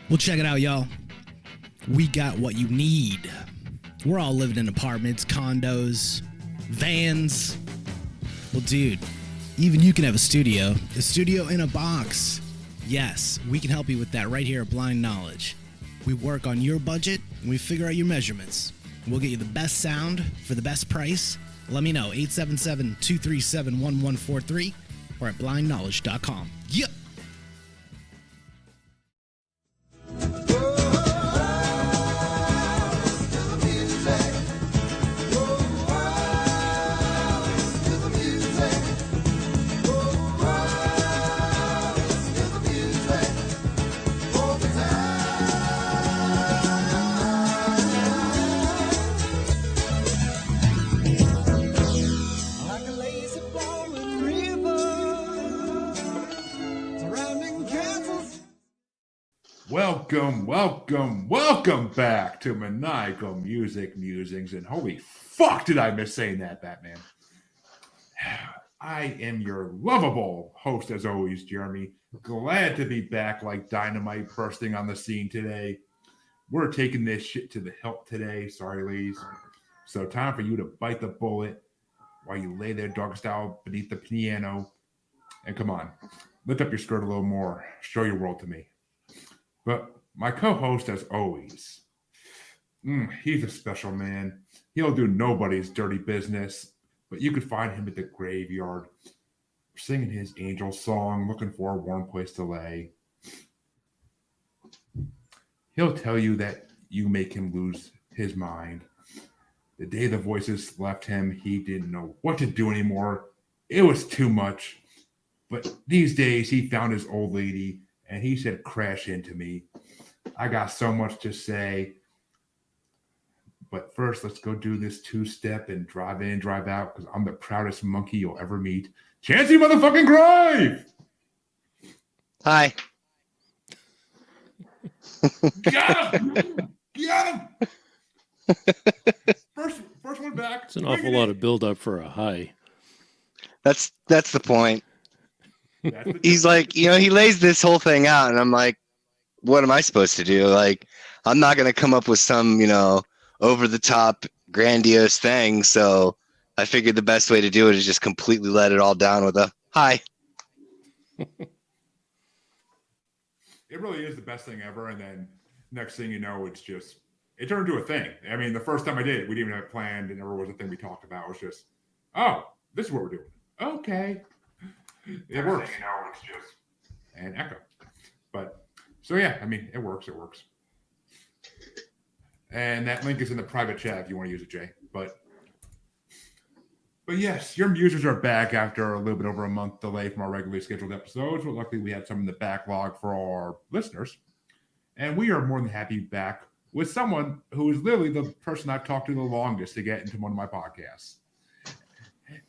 Well, check it out, y'all. We got what you need. We're all living in apartments, condos, vans. Well, dude, even you can have a studio in a box. Yes, we can help you with that right here at Blind Knowledge. We work on your budget, and we figure out your measurements. We'll get you the best sound for the best price. Let me know, 877-237-1143 or at blindknowledge.com. Yep. Welcome back to Maniacal Music Musings. And holy fuck, did I miss saying that, Batman? I am your lovable host, as always, Jeremy. Glad to be back like dynamite bursting on the scene today. We're taking this shit to the hilt today. Sorry, ladies. So time for you to bite the bullet while you lay there dog style beneath the piano. And come on, lift up your skirt a little more. Show your world to me. But my co-host, as always, he's a special man. He'll do nobody's dirty business, but you could find him at the graveyard, singing his angel song, looking for a warm place to lay. He'll tell you that you make him lose his mind. The day the voices left him, he didn't know what to do anymore. It was too much. But these days, he found his old lady, and he said, crash into me. I got so much to say. But first, let's go do this two-step and drive in, drive out, because I'm the proudest monkey you'll ever meet. Chancy motherfucking Grave! Hi. Got him! Got him! First one back. It's an awful lot of build-up for a hi. That's the point. He's like, he lays this whole thing out, and I'm like, what am I supposed to do? Like, I'm not going to come up with some, over-the-top, grandiose thing, so I figured the best way to do it is just completely let it all down with a hi. It really is the best thing ever, and then next thing you know, it turned into a thing. I mean, the first time I did it, we didn't even have it planned, and never was a thing we talked about. It was just, oh, this is what we're doing. Okay. It works. You know, it's just an echo. But so yeah, I mean, it works. And that link is in the private chat if you want to use it, Jay. But yes, your musers are back after a little bit over a month delay from our regularly scheduled episodes. But luckily, we had some in the backlog for our listeners, and we are more than happy back with someone who is literally the person I've talked to the longest to get into one of my podcasts.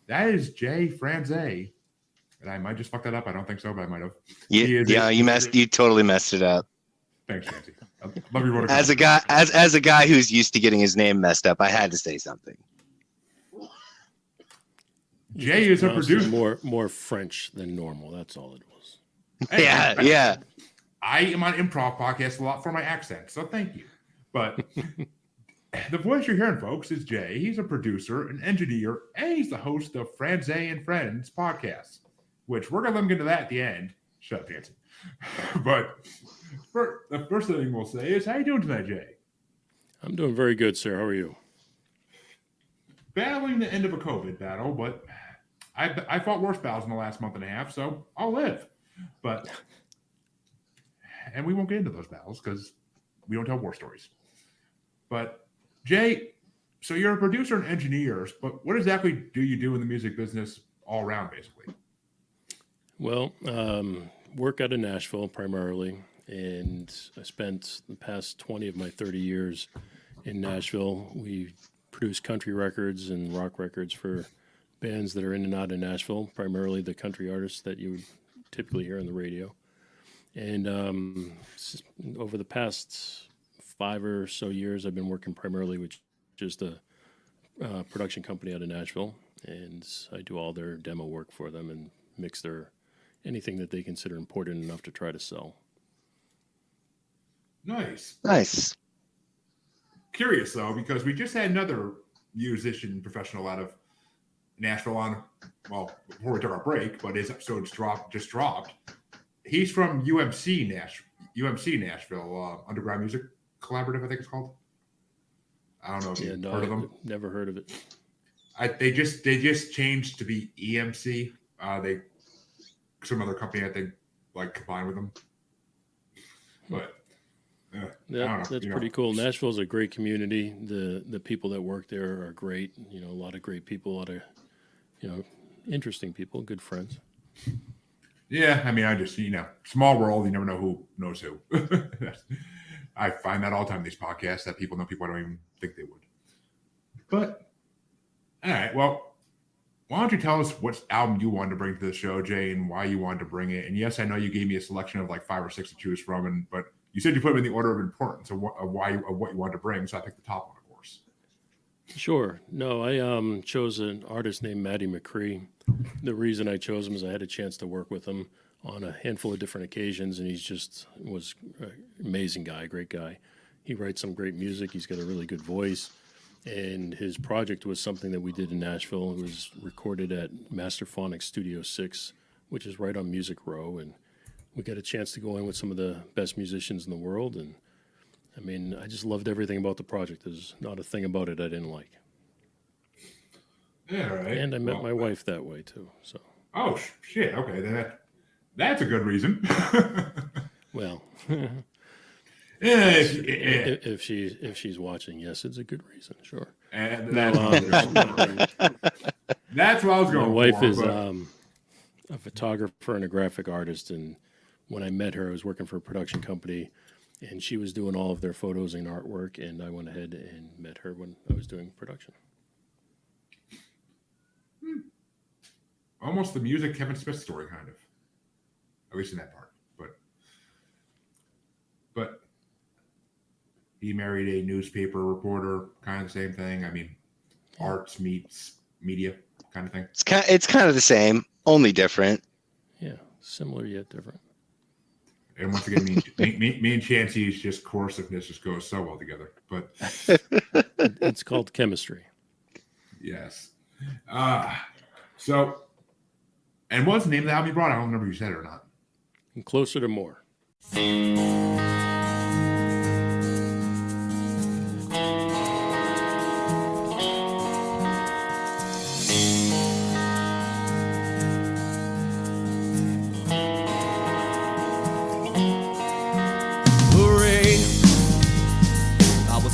That is Jay Franze. And I might just fuck that up. I don't think so, but I might have. Yeah, you totally messed it up. Thanks, Chancy. Love your vote. As a guy who's used to getting his name messed up, I had to say something. Jay is a producer. More French than normal. That's all it was. Hey, yeah. I am on improv podcasts a lot for my accent, so thank you. But the voice you're hearing, folks, is Jay. He's a producer, an engineer, and he's the host of Franze and Friends Podcast, which we're going to let him get into that at the end. Shut up, Nancy. But the first thing we'll say is, how you doing tonight, Jay? I'm doing very good, sir. How are you? Battling the end of a COVID battle, but I fought worse battles in the last month and a half, so I'll live. And we won't get into those battles because we don't tell war stories. But, Jay, so you're a producer and engineer, but what exactly do you do in the music business all around, basically? Well, work out of Nashville primarily, and I spent the past 20 of my 30 years in Nashville. We produce country records and rock records for bands that are in and out of Nashville, primarily the country artists that you would typically hear on the radio. And over the past 5 or so years, I've been working primarily with just a production company out of Nashville, and I do all their demo work for them and mix their anything that they consider important enough to try to sell. Nice. Curious though, because we just had another musician professional out of Nashville on, well, before we took our break, but his episode's just dropped. He's from UMC Nashville, Underground Music Collaborative, I think it's called. I don't know if you've heard of them. Never heard of it. They just changed to be EMC. Some other company I think like combined with them. But that's pretty cool. Nashville's a great community. The people that work there are great. A lot of great people, a lot of interesting people, good friends. Yeah, I mean, I just small world. You never know who knows who. I find that all the time in these podcasts that people know people I don't even think they would. But all right, well, why don't you tell us what album you wanted to bring to the show, Jay, and why you wanted to bring it? And yes, I know you gave me a selection of like 5 or 6 to choose from, but you said you put them in the order of importance of what you wanted to bring, so I picked the top one, of course. Sure. No, I chose an artist named Matty McRee. The reason I chose him is I had a chance to work with him on a handful of different occasions, and he just was an amazing guy, great guy. He writes some great music. He's got a really good voice. And his project was something that we did in Nashville. It was recorded at Masterphonics Studio 6, which is right on Music Row. And we got a chance to go in with some of the best musicians in the world. And, I mean, I just loved everything about the project. There's not a thing about it I didn't like. Yeah, right. And I met my wife that way, too. So. Oh, shit. Okay, that's a good reason. Well... If she's watching, yes, it's a good reason, sure. And that's what I was going. My wife is a photographer and a graphic artist, and when I met her, I was working for a production company, and she was doing all of their photos and artwork, and I went ahead and met her when I was doing production. Almost the music Kevin Smith story, kind of. At least in that part, but. He married a newspaper reporter, kind of the same thing. I mean, arts meets media kind of thing. It's kind of the same, only different. Yeah, similar yet different. And once again, me and Chancy's just coerciveness just goes so well together. But it's called chemistry. Yes. So, and what's the name of the album you brought? I don't remember if you said it or not. And Closer to More.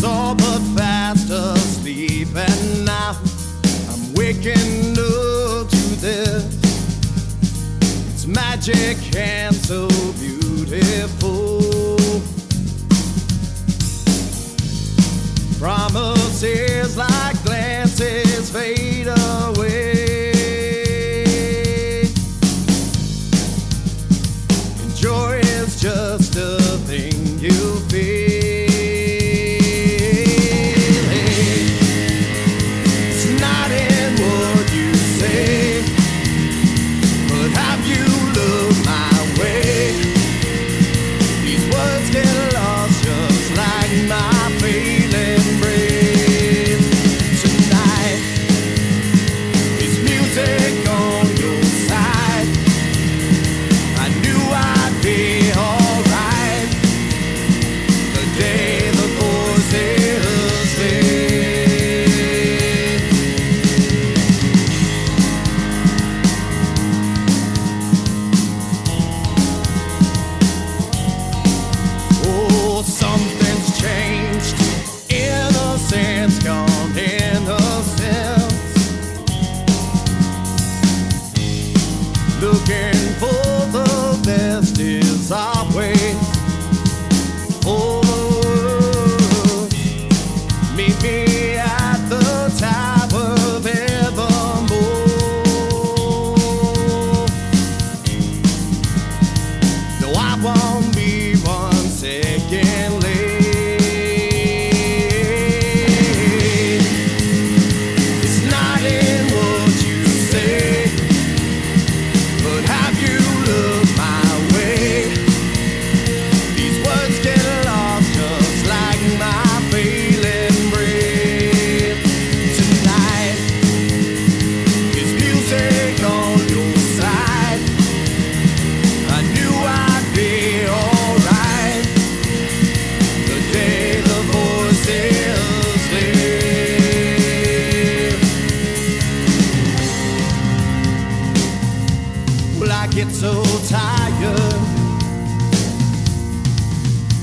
All but fast asleep, and now I'm waking up to this. It's magic and so beautiful. Promises like glances fade away, and joy is just a thing you feel.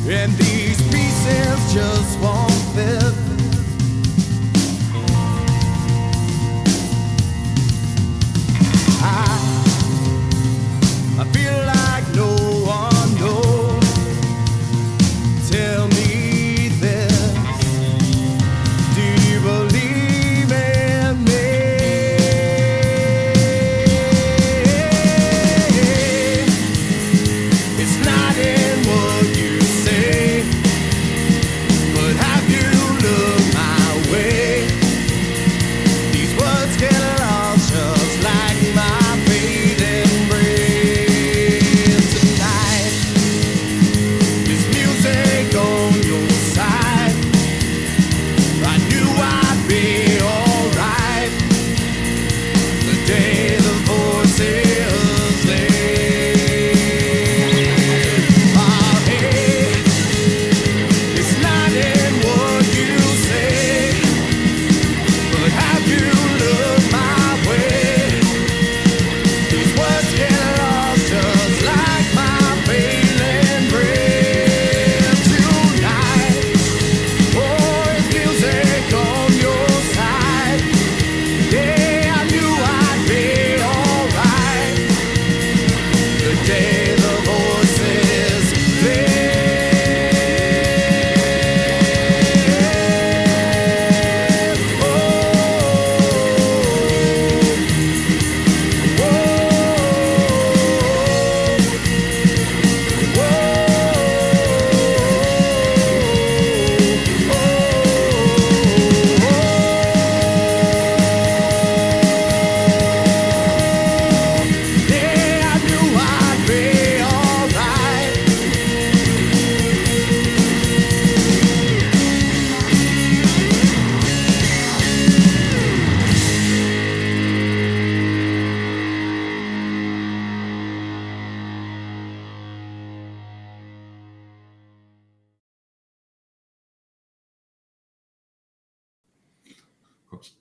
and these pieces just won't fit. I feel like no one knows. Tell me this, do you believe in me? It's not in what you say, but have you looked my way? These words get lost just like my fading breath tonight. This music on your side, I knew I'd be alright the day the voices leave. Oh, hey, it's not in what you say, but have you looked my way? These words get lost just like my failing breath tonight. Oh, it's music on your side. Yeah, I knew I'd be alright the day the voices leave. Oh, yeah, I knew I'd be alright.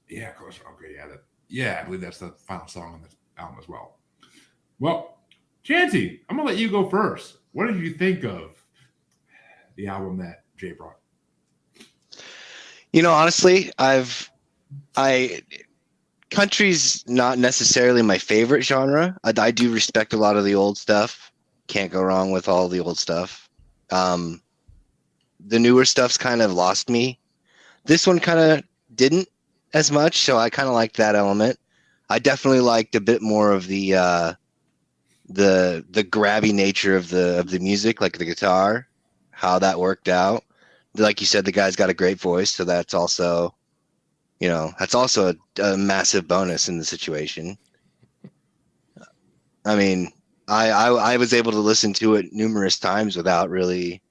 Yeah, closer. Okay, yeah, I believe that's the final song on this album as well. Well, Chancy, I'm gonna let you go first. What did you think of the album that Jay brought? You know, honestly, country's not necessarily my favorite genre. I do respect a lot of the old stuff. Can't go wrong with all the old stuff. The newer stuff's kind of lost me. This one kind of didn't as much, so I kind of liked that element. I definitely liked a bit more of the grabby nature of the music, like the guitar, how that worked out. Like you said, the guy's got a great voice, so that's also, that's also a massive bonus in the situation. I mean, I was able to listen to it numerous times without really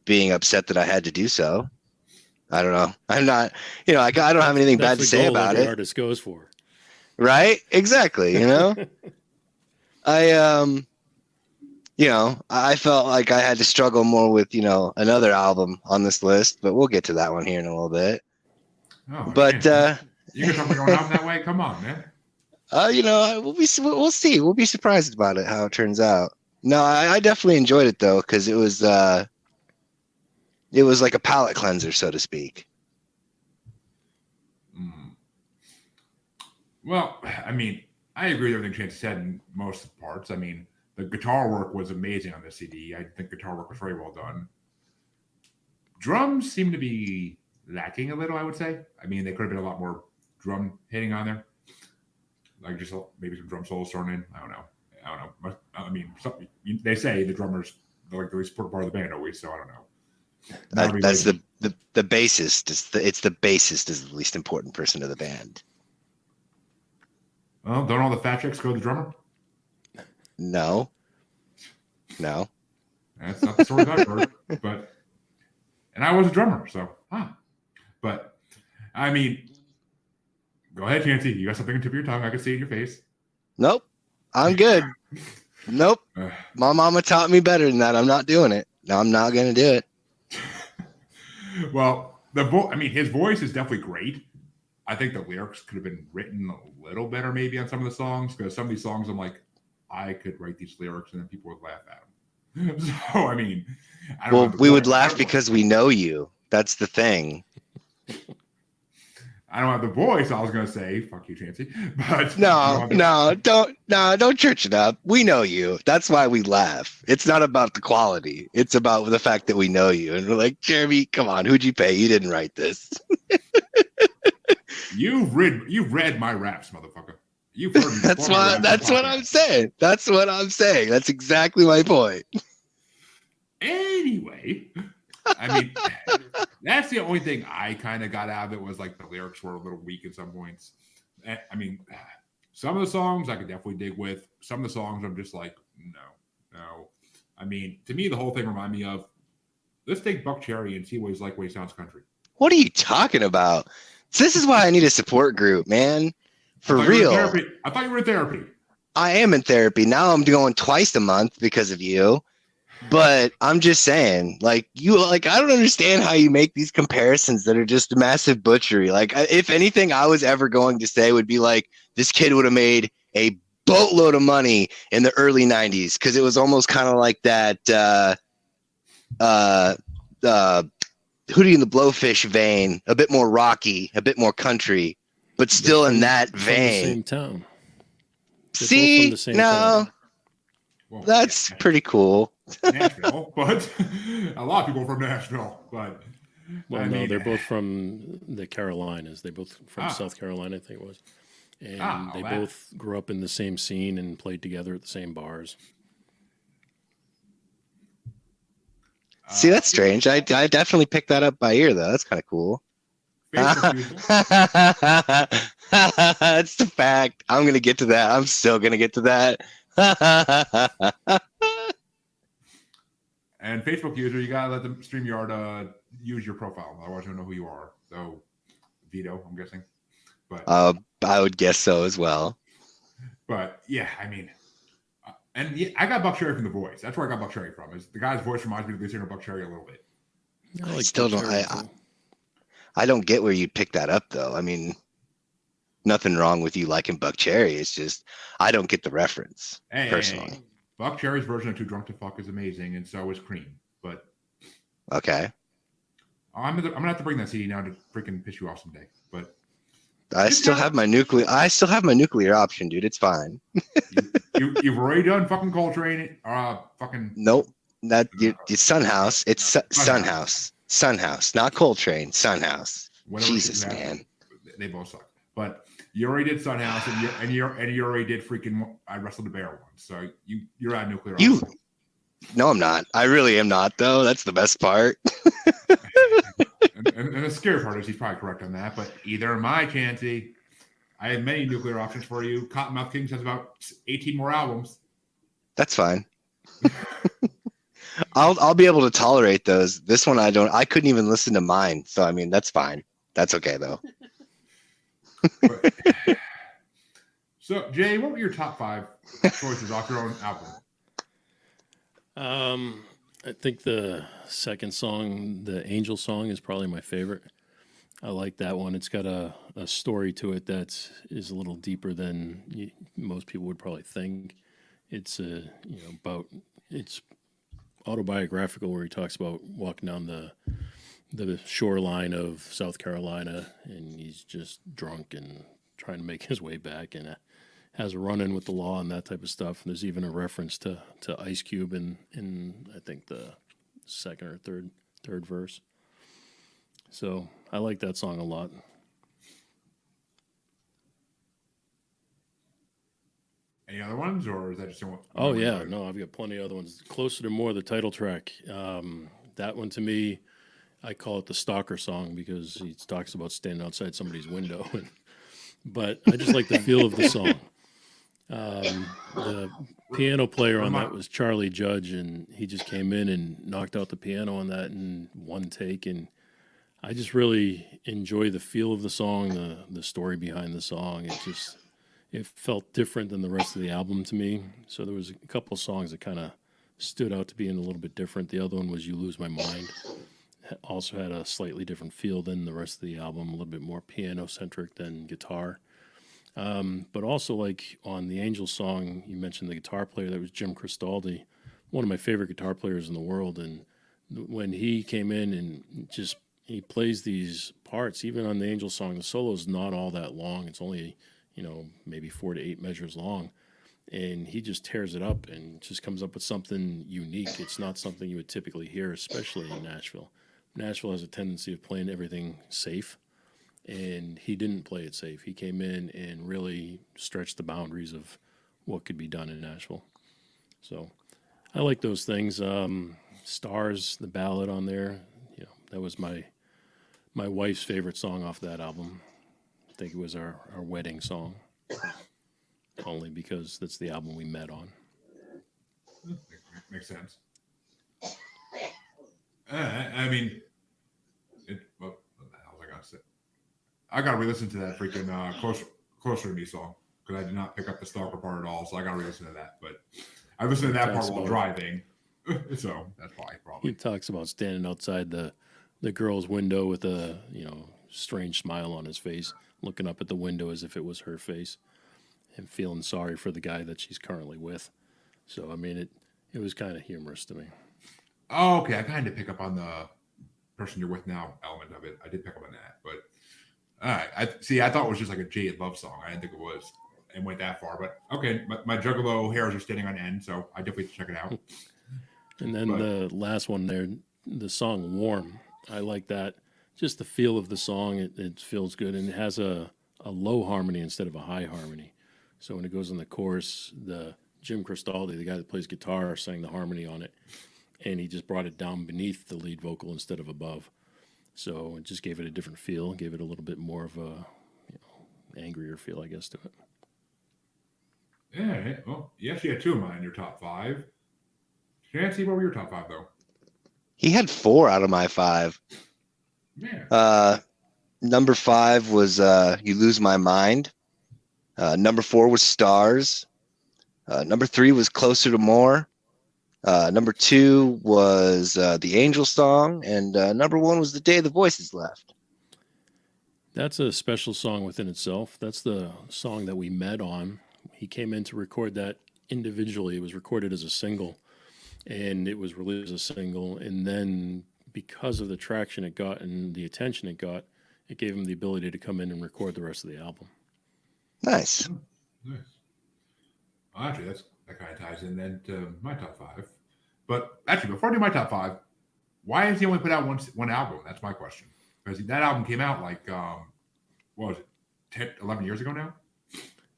being upset that I had to do so. I don't know. I'm not, I don't have anything bad to say about it. Artist goes for, right? Exactly. I felt like I had to struggle more with, another album on this list, but we'll get to that one here in a little bit. Oh, But man. You can tell me going out that way. Come on, man. we'll see. We'll be surprised about it, how it turns out. No, I definitely enjoyed it though, because it was like a palate cleanser, so to speak. Well, I mean, I agree with everything Chance said in most parts. I mean, the guitar work was amazing on the CD. I think guitar work was very well done. Drums seem to be lacking a little, I would say. I mean, they could have been a lot more drum hitting on there. Like just maybe some drum solos thrown in. I don't know. I mean, they say the drummers are like the least important part of the band always, so I don't know. That's the bassist. It's the bassist is the least important person of the band. Well, don't all the fat chicks go to the drummer? No. That's not the story that I've heard. And I was a drummer, so But I mean, go ahead, Chancy. You got something on the tip of your tongue. I can see it in your face. Nope. I'm good. Nope. My mama taught me better than that. I'm not doing it. No, I'm not going to do it. Well, his voice is definitely great. I think the lyrics could have been written a little better maybe on some of the songs, because some of these songs I'm like, I could write these lyrics and then people would laugh at them. So, I mean, I don't Well, have the we would voice. laugh because we know you. That's the thing. I don't have the voice. I was gonna say, "Fuck you, Chancy," but Don't church it up. We know you. That's why we laugh. It's not about the quality. It's about the fact that we know you, and we're like, Jeremy, come on, who'd you pay? You didn't write this. You've read my raps, motherfucker. You've heard me. That's what I'm saying. That's what I'm saying. That's exactly my point. Anyway, I mean, that's the only thing I kind of got out of it was like the lyrics were a little weak at some points. I mean, some of the songs I could definitely dig with. Some of the songs I'm just like, no. I mean, to me, the whole thing reminded me of, let's take Buck Cherry and see what he's like when he sounds country. What are you talking about? This is why I need a support group, man. For real. I thought you were in therapy. I am in therapy. Now I'm going twice a month because of you. But I'm just saying, I don't understand how you make these comparisons that are just massive butchery. Like, if anything I was ever going to say would be like, this kid would have made a boatload of money in the early 90s, because it was almost kind of like that Hootie and the Blowfish vein, a bit more rocky, a bit more country, but still in that vein. Same town. See, no, Well, that's pretty cool. Nashville, but a lot of people from Nashville. But they're both from the Carolinas. They both from South Carolina, I think it was, and they both grew up in the same scene and played together at the same bars. See, that's strange. I definitely picked that up by ear, though. That's kind of cool. That's the fact. I'm going to get to that. I'm still going to get to that. And Facebook user, you got to let the StreamYard use your profile. Otherwise, you don't know who you are. So, Vito, I'm guessing. But I would guess so as well. But, yeah, I mean... And yeah, I got Buck Cherry from The Voice. That's where I got Buck Cherry from. Is the guy's voice reminds me of the singer Buck Cherry a little bit. I still don't. I don't get where you pick that up, though. I mean, nothing wrong with you liking Buck Cherry. It's just I don't get the reference personally. Buck Cherry's version of Too Drunk to Fuck is amazing, and so is Cream. But okay, I'm gonna have to bring that CD now to freaking piss you off someday. But I still have my nuclear option, dude. It's fine. You've already done fucking Coltrane. Fucking nope. It's Sunhouse. It's Sunhouse, not Coltrane. Sunhouse. Whatever. Jesus, man. They both suck. But you already did Sunhouse, and you already did freaking I Wrestled a Bear one. So you're at nuclear option. No, I'm not. I really am not, though. That's the best part. and the scary part is he's probably correct on that. But either am I, Chancy. I have many nuclear options for you. Cottonmouth Kings has about 18 more albums. That's fine. I'll be able to tolerate those. This one I don't. I couldn't even listen to mine. So I mean, that's fine. That's okay though. So Jay, what were your top 5 choices off your own album? I think the second song, the Angel song, is probably my favorite. I like that one. It's got a story to it that is a little deeper than most people would probably think. It's it's autobiographical, where he talks about walking down the shoreline of South Carolina, and he's just drunk and trying to make his way back, and has a run-in with the law and that type of stuff. And there's even a reference to Ice Cube in I think the second or third verse. So I like that song a lot. Any other ones, or is that just one? Oh yeah, no, I've got plenty of other ones. Closer to More, the title track. That one to me, I call it the stalker song because he talks about standing outside somebody's window. But I just like the feel of the song. The piano player on that was Charlie Judge, and he just came in and knocked out the piano on that in one take. And I just really enjoy the feel of the song, the story behind the song. It felt different than the rest of the album to me. So there was a couple of songs that kind of stood out to being a little bit different. The other one was You Lose My Mind. Also had a slightly different feel than the rest of the album, a little bit more piano-centric than guitar. But also, like on the Angel song, you mentioned the guitar player. That was Jim Cristaldi, one of my favorite guitar players in the world. And when he came in and just he plays these parts, even on the Angel song, the solo is not all that long. It's only, maybe 4 to 8 measures long. And he just tears it up and just comes up with something unique. It's not something you would typically hear, especially in Nashville. Nashville has a tendency of playing everything safe, and he didn't play it safe. He came in and really stretched the boundaries of what could be done in Nashville. So I like those things. Stars, the ballad on there, that was my wife's favorite song off that album. I think it was our wedding song, only because that's the album we met on. Makes sense. I mean, what the hell was I gonna say? I gotta re-listen to that freaking closer to me song because I did not pick up the stalker part at all, so I gotta re-listen to that. But I listened to that part while driving, so that's probably. He talks about standing outside the girl's window with a strange smile on his face, looking up at the window as if it was her face, and feeling sorry for the guy that she's currently with. So I mean, it was kind of humorous to me. Oh, okay. I kind of pick up on the person you're with now element of it. I did pick up on that, but all right. I thought it was just like a jaded love song. I didn't think it was, and went that far. But okay, my Juggalo hairs are standing on end, so I definitely check it out. And then the last one there, the song "Warm." I like that. Just the feel of the song, it feels good, and it has a low harmony instead of a high harmony. So when it goes in the chorus, the Jim Cristaldi, the guy that plays guitar, sang the harmony on it, and he just brought it down beneath the lead vocal instead of above. So it just gave it a different feel, gave it a little bit more of a angrier feel, I guess, to it. Yeah, well, you actually had 2 of mine in your top 5. Chancy, what were your top 5 though? He had 4 out of my 5. Yeah. Number 5 was "You Lose My Mind." Number 4 was "Stars." Number 3 was "Closer to More." Number 2 was the Angel song, and number 1 was "The Day the Voices Left." That's a special song within itself. That's the song that we met on. He came in to record that individually. It was recorded as a single, and it was released as a single. And then because of the traction it got and the attention it got, it gave him the ability to come in and record the rest of the album. Nice. Nice. Well, actually, that kind of ties in then to my top 5. But actually, before I do my top 5, why has he only put out one album? That's my question. Because that album came out like, what was it, 10, 11 years ago now?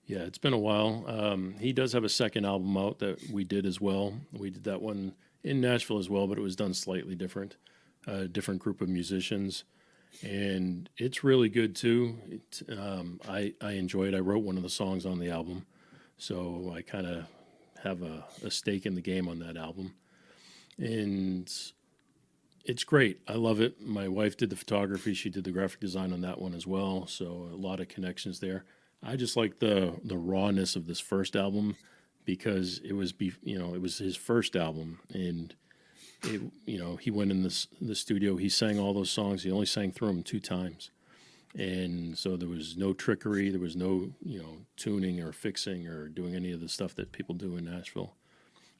Yeah, it's been a while. He does have a second album out that we did as well. We did that one in Nashville as well, but it was done slightly different. A different group of musicians. And it's really good too. I enjoy it. I wrote one of the songs on the album. So I kind of have a stake in the game on that album. And it's great. I love it. My wife did the photography. She did the graphic design on that one as well. So a lot of connections there. I just like the rawness of this first album because it was his first album, and he went in the studio. He sang all those songs. He only sang through them 2 times, and so there was no trickery. There was no tuning or fixing or doing any of the stuff that people do in Nashville.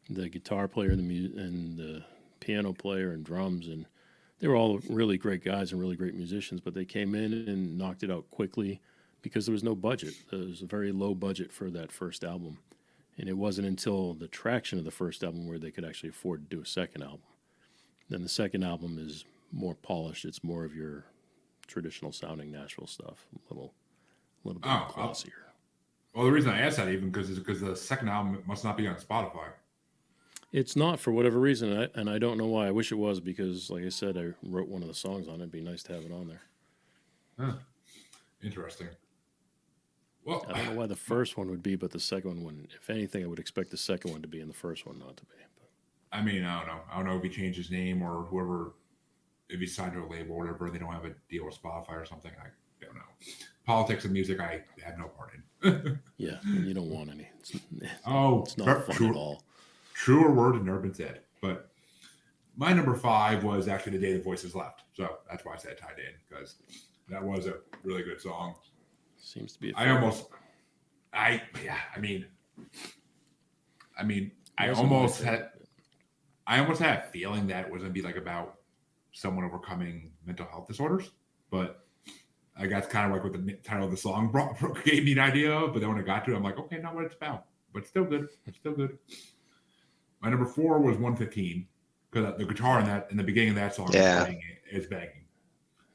The guitar player and the piano player and drums, and they were all really great guys and really great musicians, but they came in and knocked it out quickly because there was no budget. There was a very low budget for that first album. And it wasn't until the traction of the first album where they could actually afford to do a second album. Then the second album is more polished. It's more of your traditional sounding Nashville stuff, a little bit classier. Well, the reason I asked that even because the second album must not be on Spotify. It's not for whatever reason, and I don't know why. I wish it was because, like I said, I wrote one of the songs on it. It'd be nice to have it on there. Huh. Interesting. Well, I don't know why the first one would be, but the second one wouldn't. If anything, I would expect the second one to be and the first one not to be. But. I mean, I don't know. I don't know if he changed his name or whoever, if he signed to a label or whatever. They don't have a deal with Spotify or something. I don't know. Politics and music, I have no part in. Yeah, you don't want any. It's not fun at all. Truer word had never been said. But my number 5 was actually The Day the Voices Left. So that's why I said tied in, because that was a really good song. Seems to be. I almost had I almost had a feeling that it was going to be like about someone overcoming mental health disorders, but I guess kind of like what the title of the song gave me an idea of. But then when I got to it, I'm like, okay, not what it's about, but still good. It's still good. My number 4 was 115 because the guitar in the beginning of that song is banging.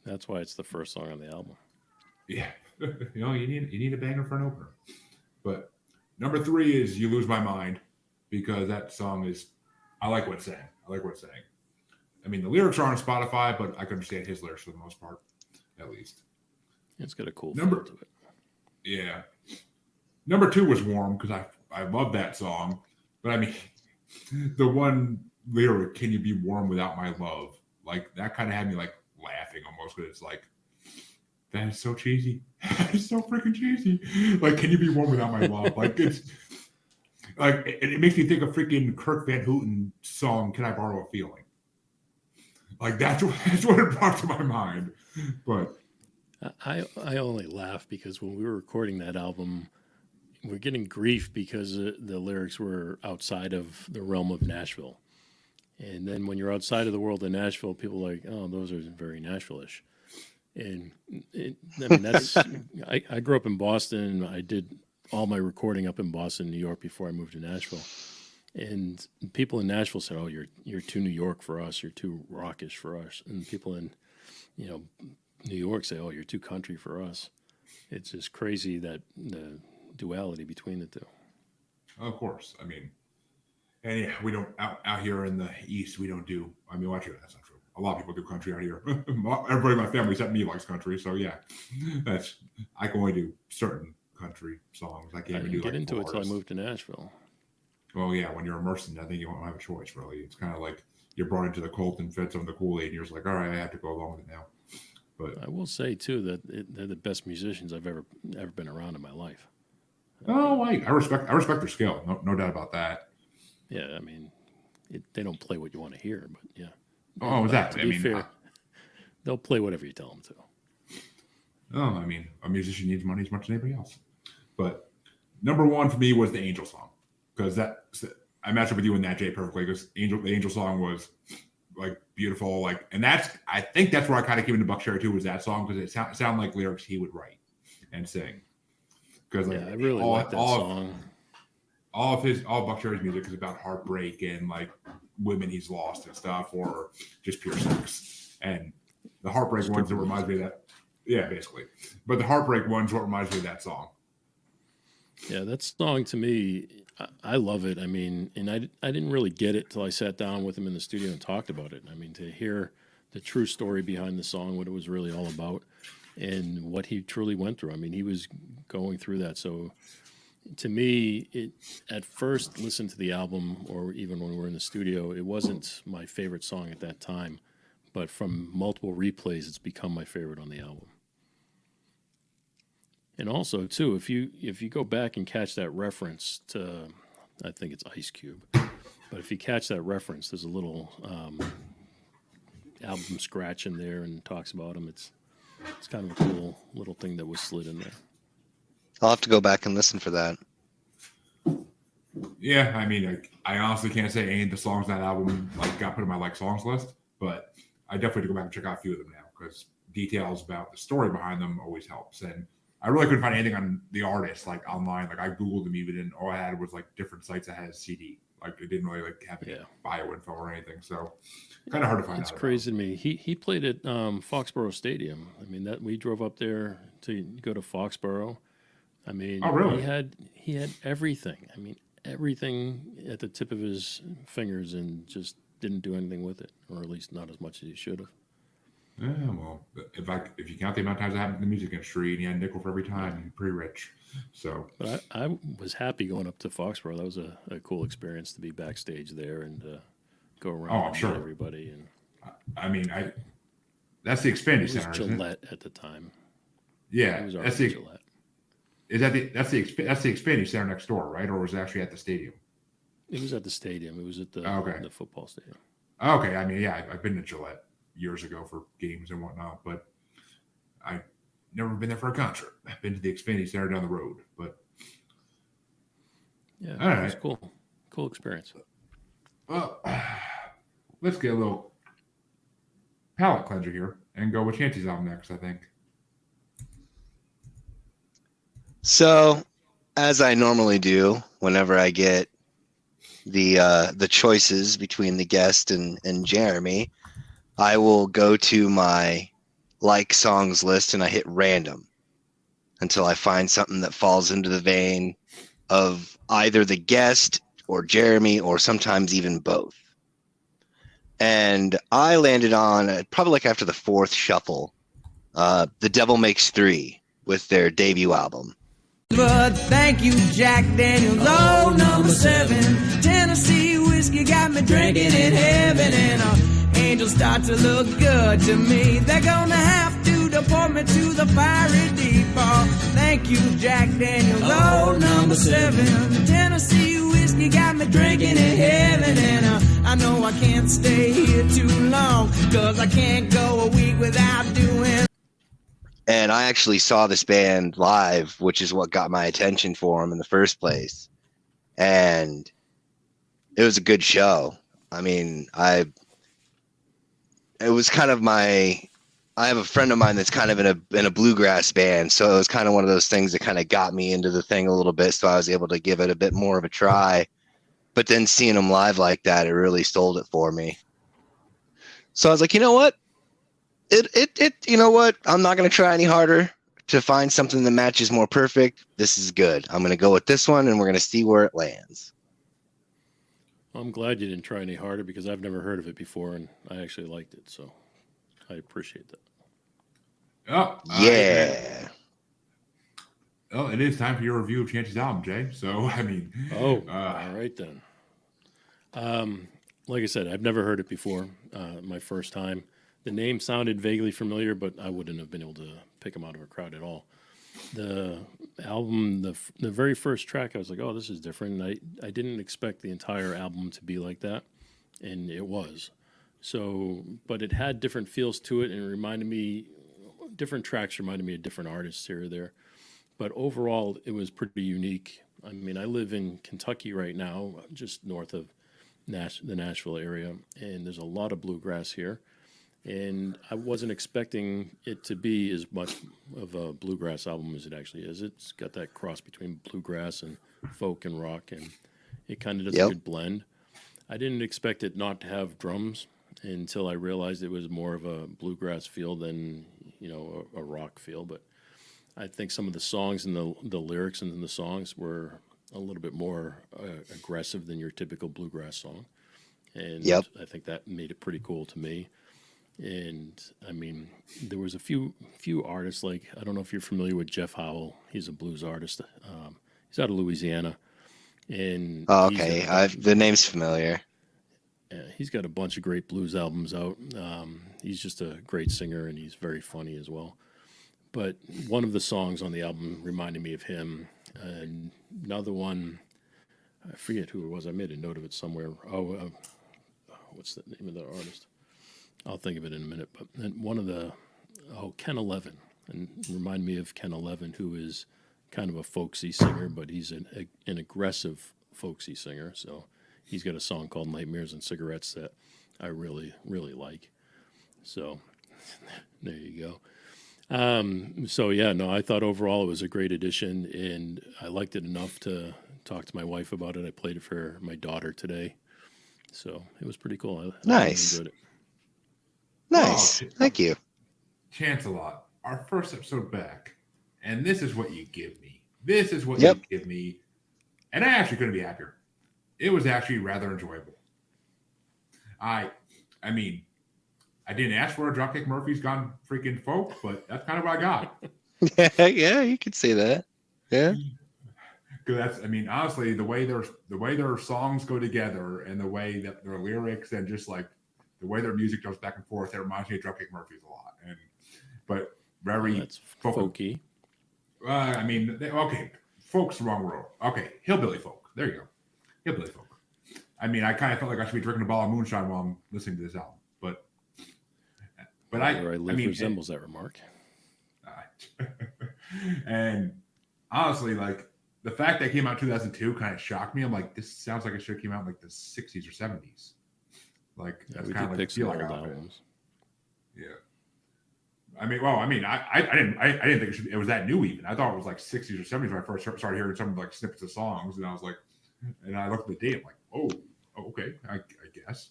That's why it's the first song on the album. Yeah, you need a banger for an opener. But number 3 is "You Lose My Mind" because that song is. I like what it's saying. I mean, the lyrics are on Spotify, but I can understand his lyrics for the most part, at least. It's got a cool feel to it. Yeah. Number 2 was "Warm" because I love that song, but I mean, the one lyric, "Can you be warm without my love?" Like that kind of had me like laughing almost because it's like that is so cheesy. It's so freaking cheesy. Like, can you be warm without my love? Like it's. Like it makes me think of freaking Kirk Van Houten song "Can I Borrow a Feeling?" Like that's what it brought to my mind. But I only laugh because when we were recording that album, we're getting grief because the lyrics were outside of the realm of Nashville. And then when you're outside of the world of Nashville, people are like, oh, those are very Nashville-ish. And I mean, that's I grew up in Boston. I did all my recording up in Boston, New York before I moved to Nashville. And people in Nashville said, "Oh, you're too New York for us. You're too rockish for us." And people in, New York say, "Oh, you're too country for us." It's just crazy that the duality between the two. Of course, I mean, and yeah, we don't out here in the East. We don't do. I mean, actually, that's not true. A lot of people do country out here. Everybody in my family except me likes country. So yeah, I can only do certain country songs. I can't even do get into it till I moved to Nashville. Well, yeah, when you're immersed in it, I think you won't have a choice, really. It's kind of like you're brought into the cult and fed some of the Kool-Aid, and you're just like, all right, I have to go along with it now. But I will say, too, that they're the best musicians I've ever been around in my life. I respect their skill. No doubt about that. Yeah, I mean, they don't play what you want to hear, but yeah. Oh, exactly. To be fair, they'll play whatever you tell them to. Oh, I mean, a musician needs money as much as anybody else. But number 1 for me was the Angel song. Because I matched up with you and that Jay perfectly. Because the Angel song was like beautiful, like, and I think that's where I kind of came into Buck Cherry too, was that song because it sounded like lyrics he would write and sing. Because like, I really like that song. All Buck Cherry's music is about heartbreak and like women he's lost and stuff, or just pure sex. And the heartbreak ones that reminds me of that. Yeah, basically. But the heartbreak one's what reminds me of that song. Yeah, that song to me, I love it. I mean, and I didn't really get it till I sat down with him in the studio and talked about it. I mean, to hear the true story behind the song, what it was really all about, and what he truly went through. I mean, he was going through that. So to me, at first, listen to the album, or even when we were in the studio, it wasn't my favorite song at that time. But from multiple replays, it's become my favorite on the album. And also, too, if you go back and catch that reference to, I think it's Ice Cube, but if you catch that reference, there's a little album scratch in there and talks about him. It's kind of a cool little thing that was slid in there. I'll have to go back and listen for that. Yeah, I mean, I honestly can't say any of the songs on that album got put in my songs list, but I definitely have to go back and check out a few of them now because details about the story behind them always helps. And I really couldn't find anything on the artist online. I Googled them even, and all I had was different sites that had a CD. It didn't really have any bio info or anything. So kind of hard to find. It's crazy to me. He played at Foxborough Stadium. I mean, that we drove up there to go to Foxborough. I mean, oh, really? He had everything. I mean, everything at the tip of his fingers, and just didn't do anything with it, or at least not as much as he should have. Yeah, well, if you count the amount of times it happened in the music industry, and you had a nickel for every time, you're pretty rich. So, but I was happy going up to Foxborough. That was a cool experience to be backstage there and go around and meet everybody. And I mean, that's the Xfinity Center. It was Gillette at the time. Yeah, that's the Gillette. That's the Xfinity Center next door, right? Or was it actually at the stadium? It was at the stadium. It was at the football stadium. Okay, I mean, yeah, I've been to Gillette years ago for games and whatnot, but I've never been there for a concert. I've been to the Xfinity Center down the road, but yeah, it was cool experience. Well, let's get a little palate cleanser here and go with Chancy's album next, I think. So, as I normally do, whenever I get the choices between the guest and Jeremy, I will go to my like songs list and I hit random until I find something that falls into the vein of either the guest or Jeremy, or sometimes even both. And I landed on, probably like after the fourth shuffle, The Devil Makes Three with their debut album. But thank you, Jack Daniels. Oh, number 7. Tennessee whiskey got me drinking in heaven. And angels start to look good to me. They're gonna have to deport me to the fiery deep. Oh, thank you, Jack Daniels. Oh, number 7. Tennessee whiskey got me drinking in heaven. And I know I can't stay here too long, 'cause I can't go a week without doing. And I actually saw this band live, which is what got my attention for them in the first place. And it was a good show. I mean, it was kind of I have a friend of mine that's kind of in a bluegrass band. So it was kind of one of those things that kind of got me into the thing a little bit. So I was able to give it a bit more of a try. But then seeing them live like that, it really sold it for me. So I was like, you know what? You know what? I'm not going to try any harder to find something that matches more perfect. This is good. I'm going to go with this one, and we're going to see where it lands. I'm glad you didn't try any harder, because I've never heard of it before, and I actually liked it. So I appreciate that. Oh, Yeah. Well, it is time for your review of Chancy's album, Jay. So, I mean. All right then. Like I said, I've never heard it before. My first time. The name sounded vaguely familiar, but I wouldn't have been able to pick them out of a crowd at all. The album, the very first track, I was like, oh, this is different. I didn't expect the entire album to be like that, and it was. So, but it had different feels to it, and it reminded me, different tracks reminded me of different artists here or there. But overall, it was pretty unique. I mean, I live in Kentucky right now, just north of the Nashville area, and there's a lot of bluegrass here. And I wasn't expecting it to be as much of a bluegrass album as it actually is. It's got that cross between bluegrass and folk and rock, and it kind of does a good blend. I didn't expect it not to have drums until I realized it was more of a bluegrass feel than, a rock feel. But I think some of the songs and the lyrics in the songs were a little bit more aggressive than your typical bluegrass song. And I think that made it pretty cool to me. And I mean, there was a few artists, like, I don't know if you're familiar with Jeff Howell. He's a blues artist. He's out of Louisiana. And the name's familiar. He's got a bunch of great blues albums out. He's just a great singer, and he's very funny as well. But one of the songs on the album reminded me of him. And another one, I forget who it was. I made a note of it somewhere. What's the name of the artist? I'll think of it in a minute. But one of Ken 11, and remind me of Ken 11, who is kind of a folksy singer, but he's an aggressive folksy singer. So he's got a song called Nightmares and Cigarettes that I really, really like. So there you go. I thought overall it was a great addition, and I liked it enough to talk to my wife about it. I played it for my daughter today. So it was pretty cool. I really enjoyed it. Nice. Thank you. Chance a lot. Our first episode back, and this is what you give me. This is what you give me. And I actually couldn't be happier. It was actually rather enjoyable. I mean, I didn't ask for a Dropkick Murphys Gone Freaking Folk, but that's kind of what I got. Yeah, you could say that. Yeah. Because honestly, the way their songs go together, and the way that their lyrics, and just like the way their music goes back and forth, it reminds me of Dropkick Murphys a lot. But very that's folky. Folk's the wrong word. Okay, hillbilly folk. There you go, hillbilly folk. I kind of felt like I should be drinking a bottle of moonshine while I'm listening to this album, but resembles that remark. And honestly, like, the fact that it came out in 2002 kind of shocked me. I'm like, this sounds like it should have came out in like the 60s or 70s. Like Yeah, that's we kind of did like pick the feel some I old got. albums. Yeah. I didn't think it was that new even. I thought it was like 60s or 70s when I first started hearing some like snippets of songs, and I was like, and I looked at the date, I'm like, oh, okay, I guess.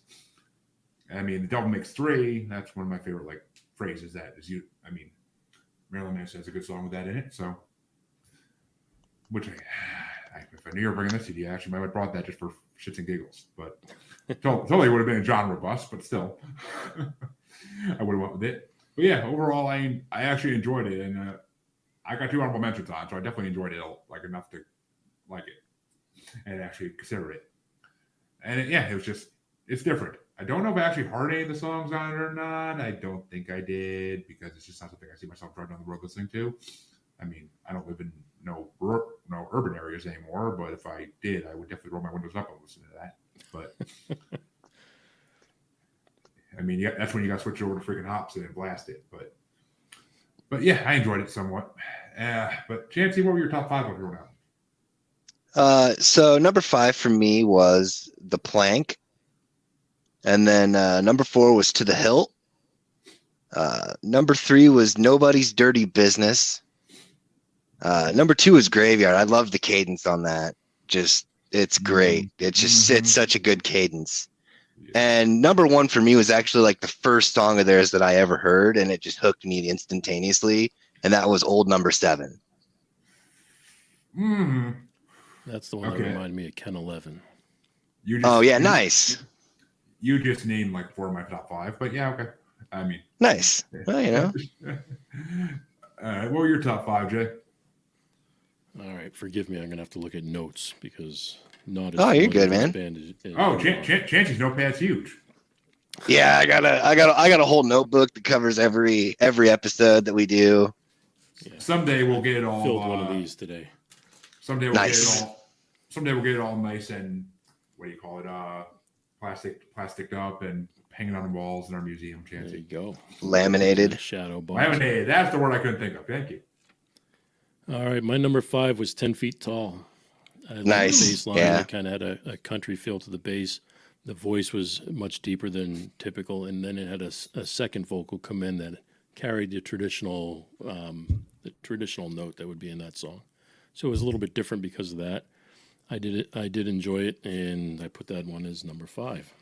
I mean, the double mix 3, that's one of my favorite like phrases. That is you. I mean, Marilyn Manson has a good song with that in it. So, which if I knew you were bringing this CD, I actually might have brought that just for shits and giggles. But totally would have been a genre bust, but still, I would have went with it. But yeah, overall, I actually enjoyed it, and I got 2 honorable mentions on, so I definitely enjoyed it like enough to like it and actually consider it. And it was just, it's different. I don't know if I actually heard any of the songs on it or not. I don't think I did, because it's just not something I see myself driving down the road listening to. I mean, I don't live in no urban areas anymore, but if I did, I would definitely roll my windows up and listen to that. But I mean, yeah, that's when you got to switch over to freaking hops and blast it. But yeah, I enjoyed it somewhat. But Chancy, what were your top 5 of your album? So number 5 for me was The Plank. And then number 4 was To the Hilt. Number 3 was Nobody's Dirty Business. Number 2 was Graveyard. I love the cadence on that. Just, it's great. It just it's such a good cadence. And number 1 for me was actually like the first song of theirs that I ever heard, and it just hooked me instantaneously. And that was Old Number 7. Mm-hmm. That's the one that reminded me of Ken 11. Nice. You just named like 4 of my top 5, but yeah, okay. I mean, nice. Well, you know. What were your top 5, Jay? All right, forgive me. I'm gonna have to look at notes because not. Oh, you're good, man. Chancy's notepad's huge. Yeah, I got a whole notebook that covers every episode that we do. Yeah. Someday we'll get it all. Filled one of these today. Someday we'll get it all nice and what do you call it? Plasticed up and hanging on the walls in our museum, Chancy. There you go. Laminated. Shadow box. Laminated. That's the word I couldn't think of. Thank you. All right, my number 5 was 10 Feet Tall. I love Nice. The bass line. Yeah. It kind of had a country feel to the bass. The voice was much deeper than typical, and then it had a second vocal come in that carried the traditional note that would be in that song. So it was a little bit different because of that. I did enjoy it, and I put that one as number 5.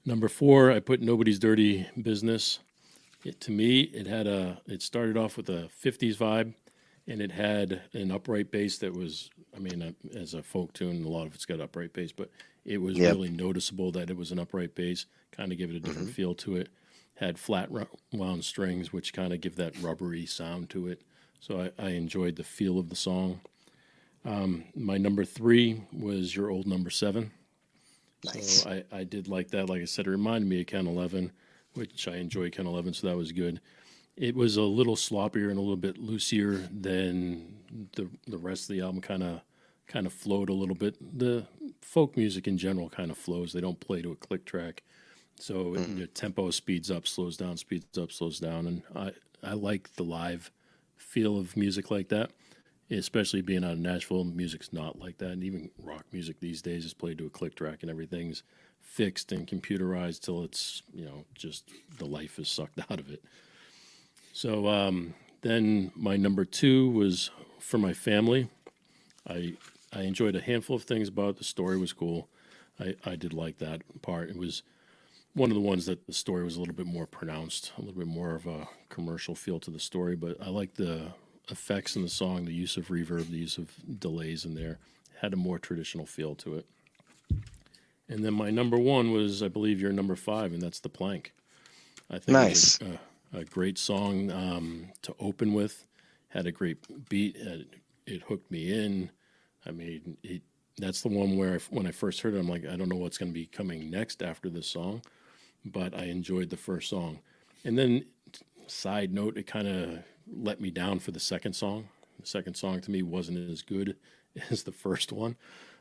Number 4, I put Nobody's Dirty Business. To me, it started off with a 50s vibe, and it had an upright bass that was, I mean, as a folk tune, a lot of it's got upright bass, but it was really noticeable that it was an upright bass, kind of give it a different feel to it. Had flat wound strings, which kind of give that rubbery sound to it. So I enjoyed the feel of the song. My number 3 was Your Old Number 7. Nice. So I did like that. Like I said, it reminded me of Ken 11, which I enjoy Ken 11, so that was good. It was a little sloppier and a little bit loosier than the rest of the album. Kind of flowed a little bit. The folk music in general kind of flows. They don't play to a click track, so the tempo speeds up, slows down, speeds up, slows down. And I like the live feel of music like that. Especially being out of Nashville, music's not like that. And even rock music these days is played to a click track and everything's fixed and computerized till it's, just the life is sucked out of it. So then my number 2 was For My Family. I enjoyed a handful of things about it. The story was cool. I did like that part. It was one of the ones that the story was a little bit more pronounced, a little bit more of a commercial feel to the story, but I like the effects in the song, the use of reverb, the use of delays in there, had a more traditional feel to it. And then my number 1 was, I believe, your number 5, and that's The Plank. I think nice. It was a great song to open with. Had a great beat. It hooked me in. I mean, that's the one where when I first heard it, I'm like, I don't know what's going to be coming next after this song, but I enjoyed the first song. And then, side note, it kind of let me down for the second song. The second song to me wasn't as good as the first one.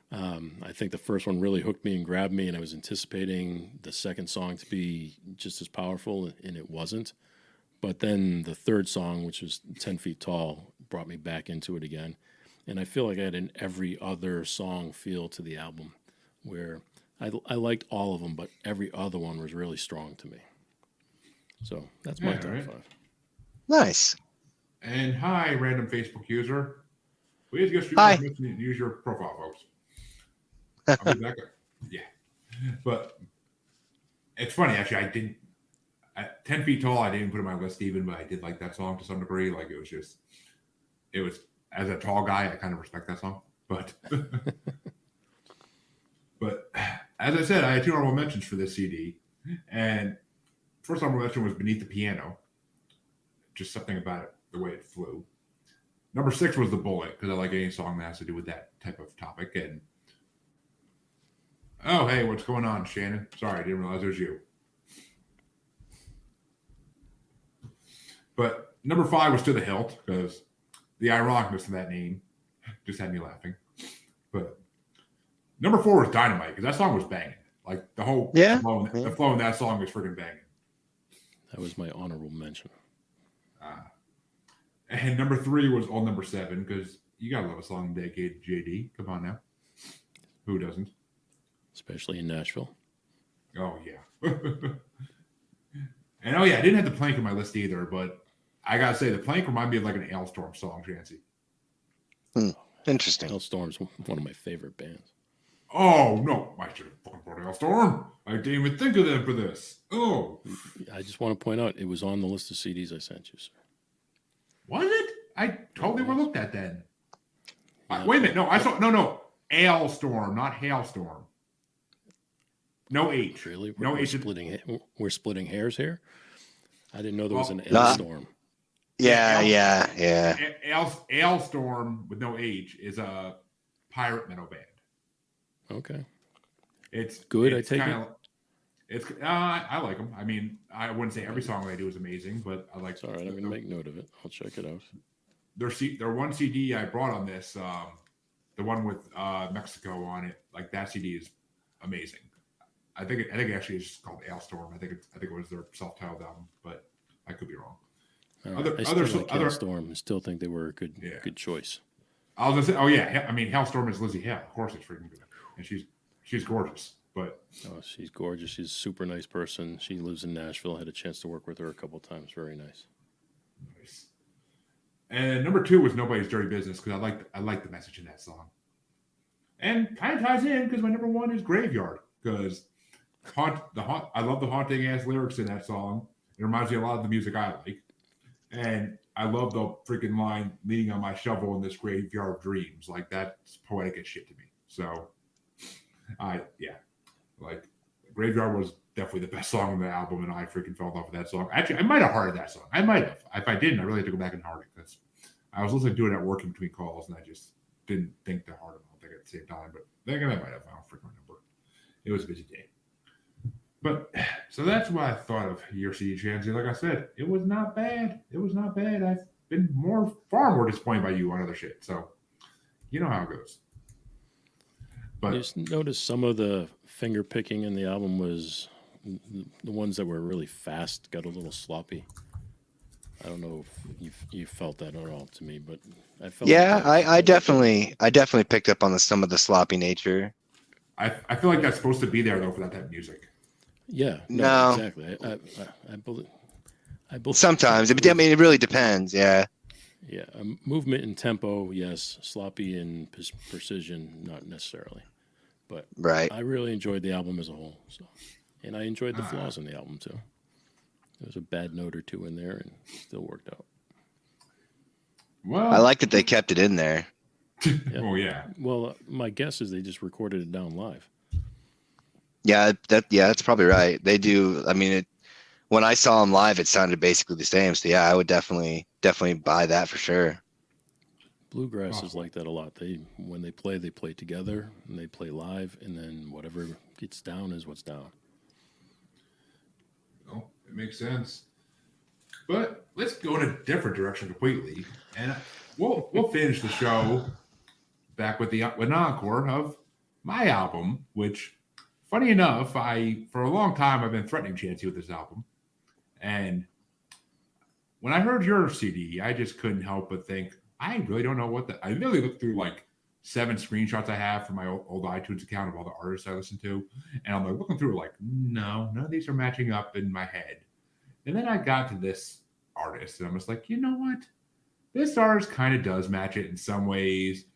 I think the first one really hooked me and grabbed me, and I was anticipating the second song to be just as powerful, and it wasn't. But then the third song, which was 10 Feet Tall, brought me back into it again. And I feel like I had an every other song feel to the album, where I liked all of them, but every other one was really strong to me. So that's my top 5. Nice. And hi, random Facebook user. Please go stream and use your profile, folks. I'll be back. Yeah. But it's funny, actually. I didn't. At 10 Feet Tall, I didn't put it on my list even, but I did like that song to some degree. Like, it was, as a tall guy, I kind of respect that song. But, but as I said, I had 2 honorable mentions for this CD. And first honorable mention was Beneath the Piano. Just something about it, the way it flew. Number 6 was The Bullet, because I like any song that has to do with that type of topic. And oh, hey, what's going on, Shannon? Sorry, I didn't realize it was you. But number 5 was To the Hilt, because the ironicness of that name just had me laughing. But number 4 was Dynamite, because that song was banging. Like, the whole the flow in that song was freaking banging. That was my honorable mention. And number 3 was All Number 7, because you got to love a song dedicated to JD. Come on now. Who doesn't? Especially in Nashville. Oh, yeah. And oh, yeah, I didn't have the Plank on my list either, but I got to say, the Plank reminded me of like an Hailstorm song, Chancy. Interesting. Hailstorm's one of my favorite bands. Oh, no. I should have fucking brought Hailstorm. I didn't even think of them for this. Oh. I just want to point out, it was on the list of CDs I sent you, sir. Was it? I totally overlooked that then. Yeah. Wait a minute. No, I saw. No. Hailstorm, not Hailstorm. No H. Really? We're splitting hairs here? I didn't know there was an Hailstorm. Yeah. Hailstorm with no H is a pirate metal band. Okay. It's good. It's I take it. I like them. I mean, I wouldn't say every song they do is amazing, but I like. It's all right. I'm gonna make note of it. I'll check it out. Their one CD I brought on this, the one with Mexico on it, like that CD is amazing. I think it actually is just called Hailstorm. I think it was their self-titled album, but I could be wrong. I still like Hailstorm. I still think they were a good choice. I was gonna say, oh yeah, I mean Hailstorm is Lizzie Hale. Of course, it's freaking good, and she's gorgeous. But she's gorgeous. She's a super nice person. She lives in Nashville. I had a chance to work with her a couple times. Very nice. Nice. And number 2 was Nobody's Dirty Business, because I like the message in that song, and kind of ties in because my number 1 is Graveyard, because I love the haunting ass lyrics in that song. It reminds me a lot of the music I like, and I love the freaking line "leaning on my shovel in this graveyard of dreams." Like, that's poetic as shit to me. So, like, Graveyard was definitely the best song on the album, and I freaking fell in love with that song. Actually, I might have hearted that song. I might have. If I didn't, I really had to go back and heart it, because I was listening to it at work in between calls, and I just didn't think to heart it. I don't think at the same time, but then again, I might have. I don't freaking remember. It was a busy day. But so that's what I thought of your CD, Chancy. Like I said, it was not bad. I've been far more disappointed by you on other shit. So you know how it goes. But I just noticed some of the finger picking in the album was the ones that were really fast, got a little sloppy. I don't know if you felt that at all to me, but I felt. Yeah, I definitely picked up on some of the sloppy nature. I feel like that's supposed to be there though for that type of music. Yeah. No. Exactly. I believe. Sometimes. I mean, it really depends. Yeah. Yeah. Movement and tempo, yes. Sloppy and precision, not necessarily. But right. I really enjoyed the album as a whole. So, and I enjoyed the flaws in the album too. There was a bad note or two in there, and it still worked out. Well, I like that they kept it in there. Yeah. Oh yeah. Well, my guess is they just recorded it down live. Yeah, that's probably right. They do. I mean, when I saw them live, it sounded basically the same. So yeah, I would definitely buy that for sure. Bluegrass is like that a lot. When they play together, and they play live, and then whatever gets down is what's down. Oh, it makes sense. But let's go in a different direction completely, and we'll finish the show back with an encore of my album, which, funny enough, for a long time I've been threatening Chancy with this album, and when I heard your CD, I just couldn't help but think, I really don't know I literally looked through like 7 screenshots I have from my old iTunes account of all the artists I listen to. And I'm like looking through like, no, none of these are matching up in my head. And then I got to this artist and I was like, you know what? This artist kind of does match it in some ways.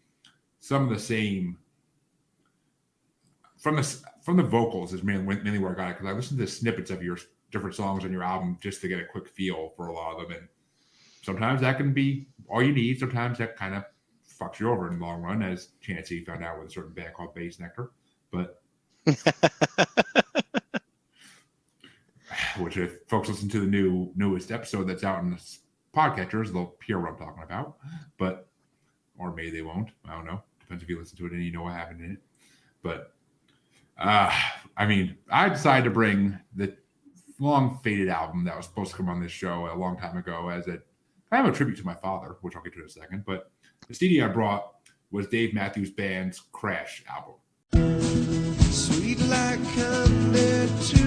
Some of the same from the vocals is mainly where I got it, because I listened to snippets of your different songs on your album just to get a quick feel for a lot of them. And sometimes that can be all you need. Sometimes that kind of fucks you over in the long run, as Chancy found out with a certain band called Bass Nectar. But which if folks listen to the newest episode that's out in the podcatchers, they'll hear what I'm talking about. But or maybe they won't. I don't know. Depends if you listen to it and you know what happened in it. But I mean, I decided to bring the long faded album that was supposed to come on this show a long time ago as a kind of a tribute to my father, which I'll get to in a second. But the CD I brought was Dave Matthews Band's Crash album. Sweet like honey to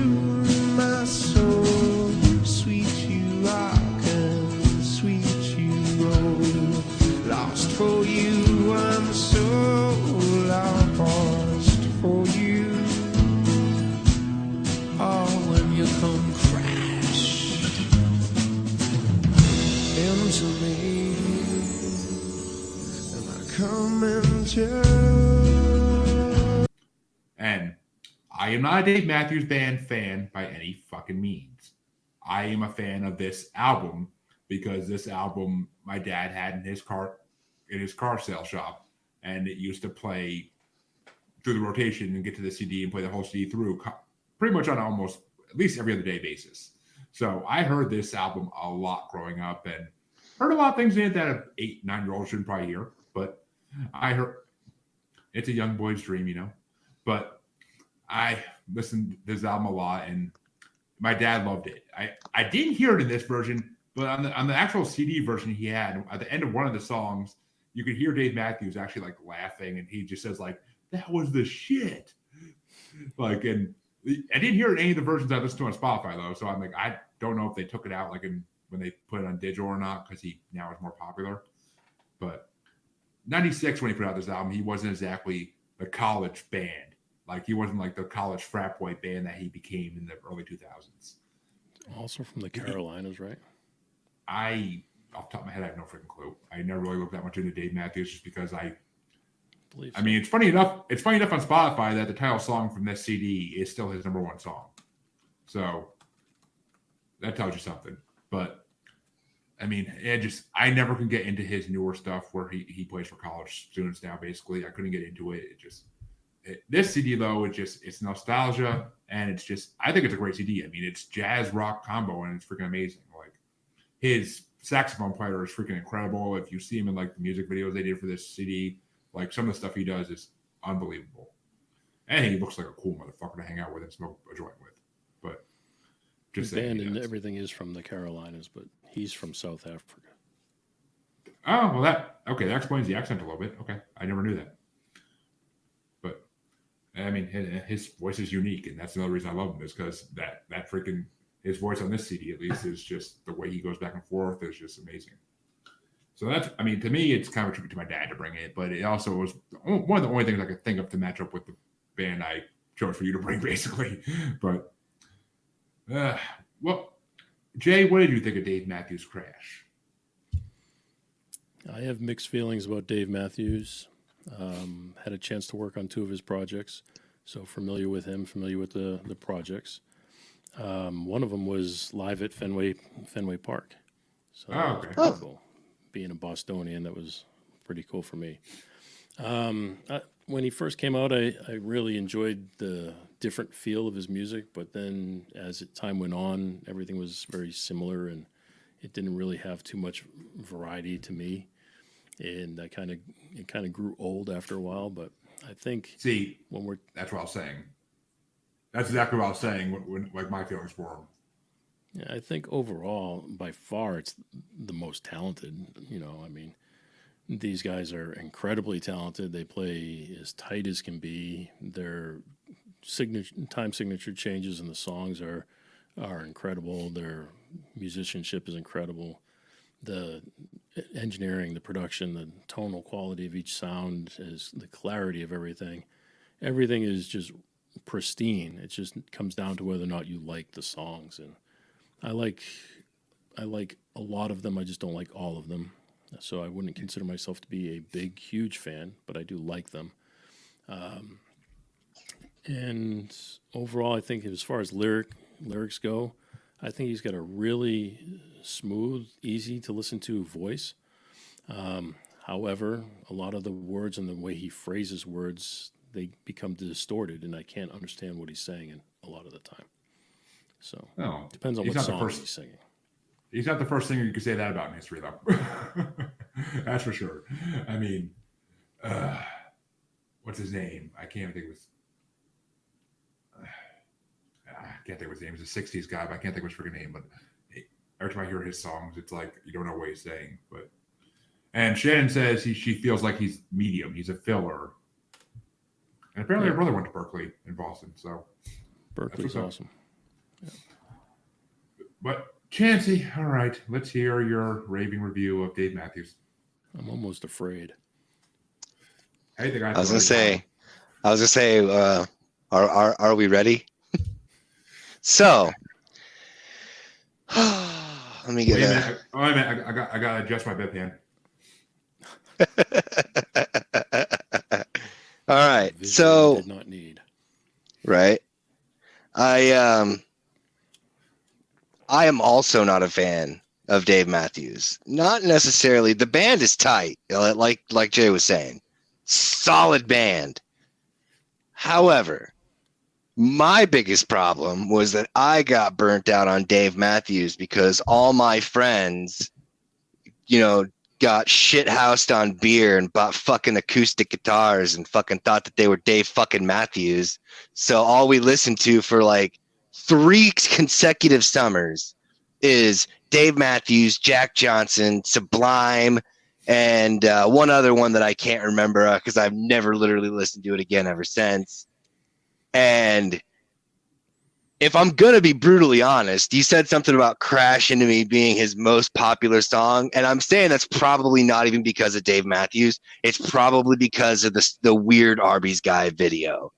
my soul, sweet you rock and sweet you roll. Lost for you, I'm so lost for you. Oh, when you come crash into me, and I come into. And I am not a Dave Matthews Band fan by any fucking means. I am a fan of this album because this album my dad had in his car sale shop, and it used to play through the rotation and get to the CD and play the whole CD through pretty much on almost at least every other day basis. So I heard this album a lot growing up and heard a lot of things in it that an 8-9-year-old shouldn't probably hear, but I heard it's a young boy's dream, you know. But I listened to this album a lot, and my dad loved it. I didn't hear it in this version, but on the actual CD version he had, at the end of one of the songs, you could hear Dave Matthews actually like laughing, and he just says like, "That was the shit." Like, and I didn't hear it in any of the versions I listened to on Spotify though, so I'm like, I don't know if they took it out like when they put it on digital or not, because he now is more popular. But 96 when he put out this album, he wasn't exactly the college band. Like, he wasn't like the college frat boy band that he became in the early 2000s. Also from the Carolinas, right? Off the top of my head, I have no freaking clue. I never really looked that much into Dave Matthews just because I Believe so. mean, it's funny enough on Spotify that the title song from this CD is still his number one song. So that tells you something. But I mean, I never can get into his newer stuff where he plays for college students now, basically. I couldn't get into it. This CD though, it's nostalgia, and it's just, I think it's a great CD. I mean, it's jazz rock combo, and it's freaking amazing. Like, his saxophone player is freaking incredible. If you see him in like the music videos they did for this CD, like some of the stuff he does is unbelievable. And he looks like a cool motherfucker to hang out with and smoke a joint with. But just his band and everything is from the Carolinas, but he's from South Africa. Oh, well, that explains the accent a little bit. Okay, I never knew that. But I mean, his voice is unique, and that's another reason I love him, is because that freaking, his voice on this CD at least is just, the way he goes back and forth is just amazing. So that's, I mean, to me, it's kind of a tribute to my dad to bring it, but it also was one of the only things I could think of to match up with the band I chose for you to bring, basically. But, well, Jay, what did you think of Dave Matthews' Crash? I have mixed feelings about Dave Matthews. Had a chance to work on 2 of his projects, so familiar with him, familiar with the projects. One of them was live at Fenway Park. So that was pretty cool. Being a Bostonian, that was pretty cool for me. When he first came out, I really enjoyed the different feel of his music, but then as time went on, everything was very similar, and it didn't really have too much variety to me. And it kind of grew old after a while. But I think that's what I was saying. That's exactly what I was saying when like my feelings for him. Yeah, I think overall, by far, it's the most talented. You know, I mean, these guys are incredibly talented. They play as tight as can be. Their time signature changes in the songs are engineering, the production, the tonal quality of each sound, is the clarity of everything. Everything is just pristine. It just comes down to whether or not you like the songs, and I like a lot of them. I just don't like all of them. So I wouldn't consider myself to be a big, huge fan, but I do like them. And overall, I think as far as lyrics go, I think he's got a really smooth, easy to listen to voice. However, a lot of the words and the way he phrases words, they become distorted, and I can't understand what he's saying a lot of the time. So depends on what song he's singing. He's not the first singer you could say that about in history, though. That's for sure. I mean, what's his name? I can't think of his. I can't think of his name. He's a '60s guy, but I can't think of his freaking name. But every time I hear his songs, it's like you don't know what he's saying. And Shannon says she feels like he's medium. He's a filler. And apparently, her brother went to Berkeley in Boston. So Berkeley's awesome. Yeah. But Chancy, all right, let's hear your raving review of Dave Matthews. I'm almost afraid. I was gonna say, are we ready? So, let me get Wait a minute. I gotta adjust my bedpan. All right. So did not need. Right. I am also not a fan of Dave Matthews. Not necessarily. The band is tight, like Jay was saying. Solid band. However, my biggest problem was that I got burnt out on Dave Matthews because all my friends, got shit-housed on beer and bought fucking acoustic guitars and fucking thought that they were Dave fucking Matthews. So all we listened to for like 3 consecutive summers is Dave Matthews, Jack Johnson, Sublime, and one other one that I can't remember because I've never literally listened to it again ever since. And if I'm going to be brutally honest, you said something about Crash Into Me being his most popular song. And I'm saying that's probably not even because of Dave Matthews. It's probably because of the weird Arby's guy video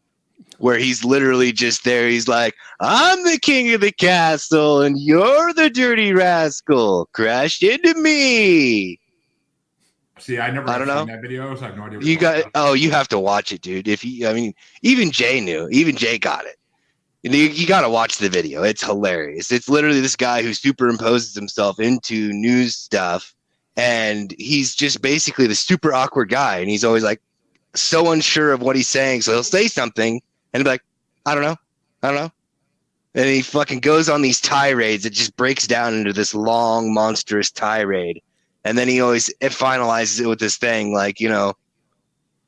where he's literally just there. He's like, I'm the king of the castle and you're the dirty rascal. Crashed into me. See, I don't know that video, so I have no idea. You have to watch it, dude. Even Jay knew. Even Jay got it. You got to watch the video. It's hilarious. It's literally this guy who superimposes himself into news stuff, and he's just basically the super awkward guy, and he's always like so unsure of what he's saying. So he'll say something, and he'll be like, I don't know. And he fucking goes on these tirades. It just breaks down into this long, monstrous tirade. And then he always finalizes it with this thing like, but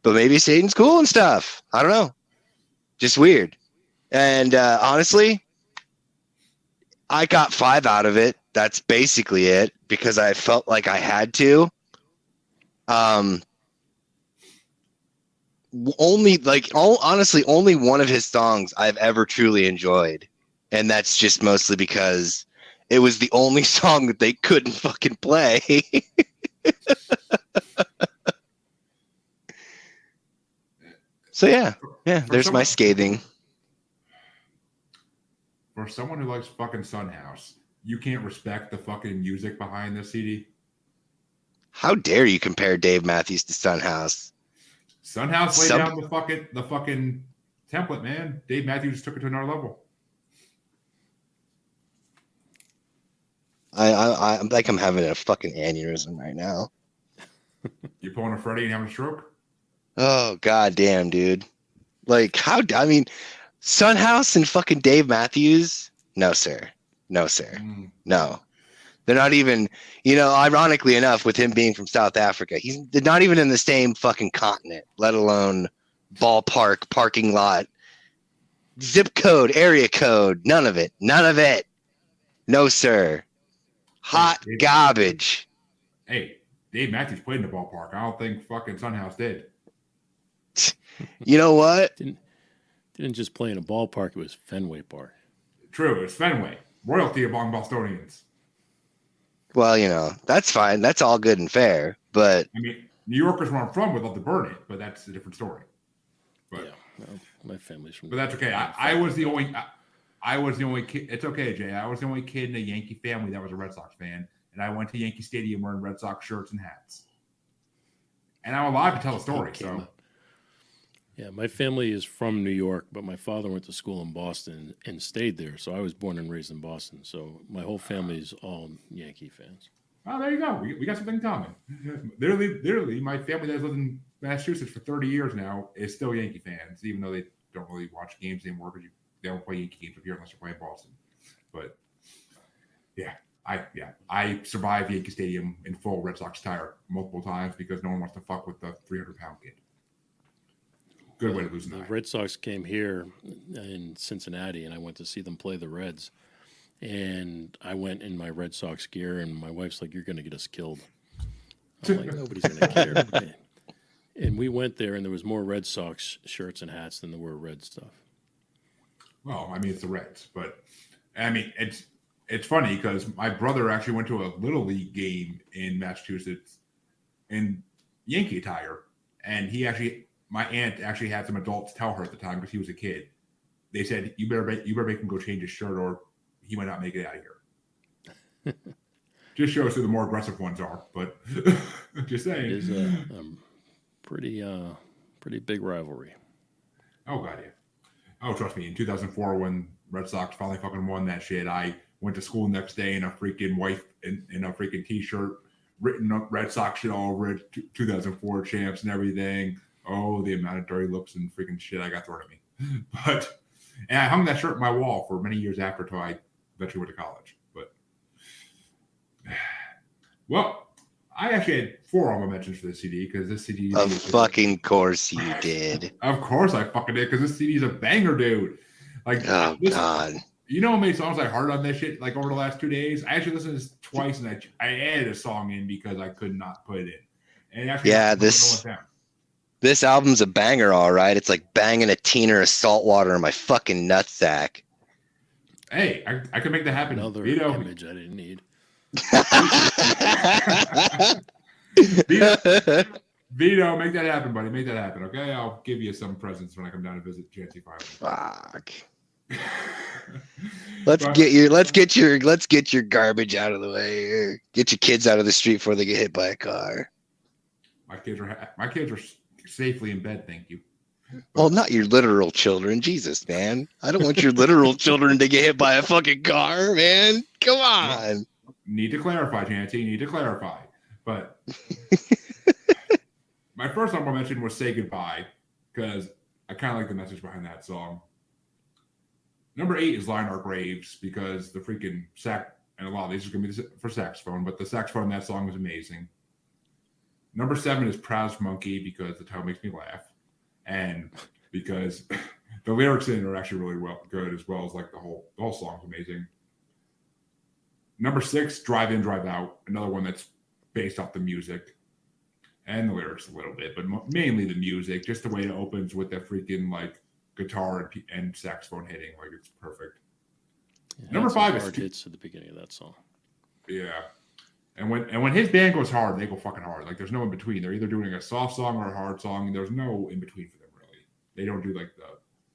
maybe Satan's cool and stuff. I don't know. Just weird. And honestly, I got 5 out of it. That's basically it because I felt like I had to. Honestly, only one of his songs I've ever truly enjoyed. And that's just mostly because it was the only song that they couldn't fucking play. So yeah, there's my scathing. For someone who likes fucking Sunhouse, you can't respect the fucking music behind this CD. How dare you compare Dave Matthews to Sunhouse? Sunhouse laid down the fucking template, man. Dave Matthews took it to another level. I'm like I'm having a fucking aneurysm right now. You pulling a Freddy and having a stroke? Oh goddamn, dude! Like Sunhouse and fucking Dave Matthews? No, sir. No. They're not even. Ironically enough, with him being from South Africa, they're not even in the same fucking continent, let alone ballpark, parking lot, zip code, area code. None of it. No, sir. Hot garbage. Hey, Dave Matthews played in the ballpark. I don't think fucking Sunhouse did. You know what? Didn't just play in a ballpark. It was Fenway Park. True. It's Fenway. Royalty among Bostonians. Well, that's fine. That's all good and fair. But I mean, New Yorkers where I'm from would love to burn it, but that's a different story. But, Yeah, well, my family's from. but that's okay. I was the only kid. It's okay, Jay. I was the only kid in a Yankee family that was a Red Sox fan, and I went to Yankee Stadium wearing Red Sox shirts and hats. And I'm alive to tell the story. So, yeah, my family is from New York, but my father went to school in Boston and stayed there. So I was born and raised in Boston. So my whole family is all Yankee fans. Oh, there you go. We got something in common. Literally, my family that's lived in Massachusetts for 30 years now is still Yankee fans, even though they don't really watch games anymore because they don't play Yankee games up here unless they're playing Boston. But I survived Yankee Stadium in full Red Sox attire multiple times because no one wants to fuck with the 300-pound kid. Good way to lose an eye. The Red Sox came here in Cincinnati, and I went to see them play the Reds. And I went in my Red Sox gear, and my wife's like, "You're going to get us killed." I'm like, "Nobody's going to care." And we went there, and there was more Red Sox shirts and hats than there were Red stuff. Well, I mean, it's the Reds, but I mean, it's funny because my brother actually went to a Little League game in Massachusetts in Yankee attire, and my aunt actually had some adults tell her at the time because he was a kid. They said, "You better make him go change his shirt, or he might not make it out of here." Just shows who the more aggressive ones are, but just saying. It is a pretty big rivalry. Oh god, yeah. Oh, trust me. In 2004, when Red Sox finally fucking won that shit, I went to school the next day in a freaking in a freaking t-shirt, written up Red Sox shit all over it, 2004 champs and everything. Oh, the amount of dirty looks and freaking shit I got thrown at me. And I hung that shirt on my wall for many years after until I eventually went to college. But, well, I actually had 4 honorable mentions for this CD because this CD. Of fucking course you did. Of course I fucking did because this CD is a banger, dude. Like, oh god. You know how many songs I heard on this shit like over the last 2 days? I actually listened to this twice and I added a song in because I could not put it in. And actually, this album's a banger, all right. It's like banging a teener of salt water in my fucking nutsack. Hey, I can make that happen. Another Vito. image I didn't need. Vito, make that happen, buddy. Make that happen, okay? I'll give you some presents when I come down to visit Chancy finally. Fuck. Let's get your garbage out of the way here. Get your kids out of the street before they get hit by a car. My kids are safely in bed, thank you. Well, not your literal children. Jesus, man. I don't want your literal children to get hit by a fucking car, man. Come on. Need to clarify, Chancy. Need to clarify. But my first honorable mention was Say Goodbye because I kind of like the message behind that song. Number 8 is Line Our Graves because the freaking and a lot of these are going to be for saxophone, but the saxophone in that song is amazing. Number 7 is Proud Monkey because the title makes me laugh. And because the lyrics in it are actually really good as well as like the whole song's amazing. Number 6, Drive In, Drive Out, another one that's based off the music and the lyrics a little bit, but mainly the music, just the way it opens with that freaking like guitar and saxophone hitting, like it's perfect. Yeah, Number 5 is hits at the beginning of that song. Yeah. And when his band goes hard, they go fucking hard. Like there's no in between. They're either doing a soft song or a hard song. And there's no in between for them really. They don't do like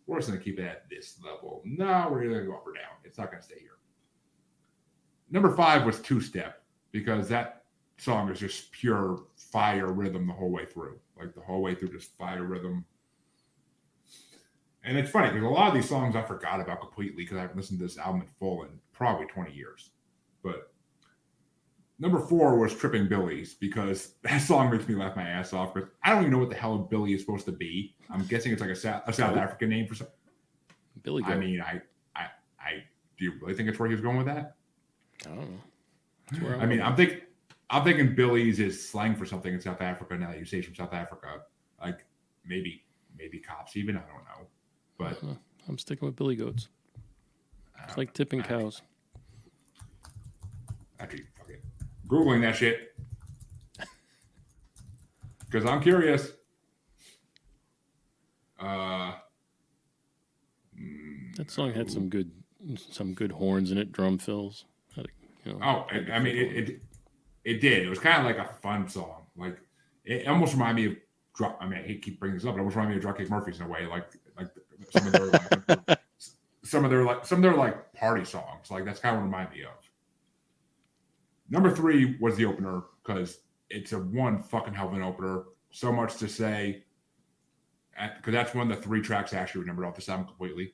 we're just gonna keep it at this level. No, we're gonna go up or down. It's not gonna stay here. Number 5 was Two Step because that song is just pure fire rhythm the whole way through. Like the whole way through, just fire rhythm. And it's funny because a lot of these songs I forgot about completely because I haven't listened to this album in full in probably 20 years. But number 4 was Tripping Billies because that song makes me laugh my ass off. Because I don't even know what the hell a Billy is supposed to be. I'm guessing it's like a South African name for something. Billy Goat. I mean, I do you really think it's where he was going with that? I don't know. I mean, I'm thinking Billies is slang for something in South Africa now that you say it's from South Africa. Like maybe cops even. I don't know. But I'm sticking with Billy Goats. It's like tipping cows. Actually, fucking Googling that shit. Because I'm curious. That song had some good horns in it, drum fills. I mean, It did. It was kind of like a fun song. Like it almost reminded me of. I mean, I hate to keep bringing this up, but it almost reminded me of Dropkick Murphys in a way. Like some of their like party songs. Like that's kind of what it reminded me of. Number 3 was the opener because it's a one fucking hell of an opener. So much to say. Because that's one of the 3 tracks I actually remembered off the album completely.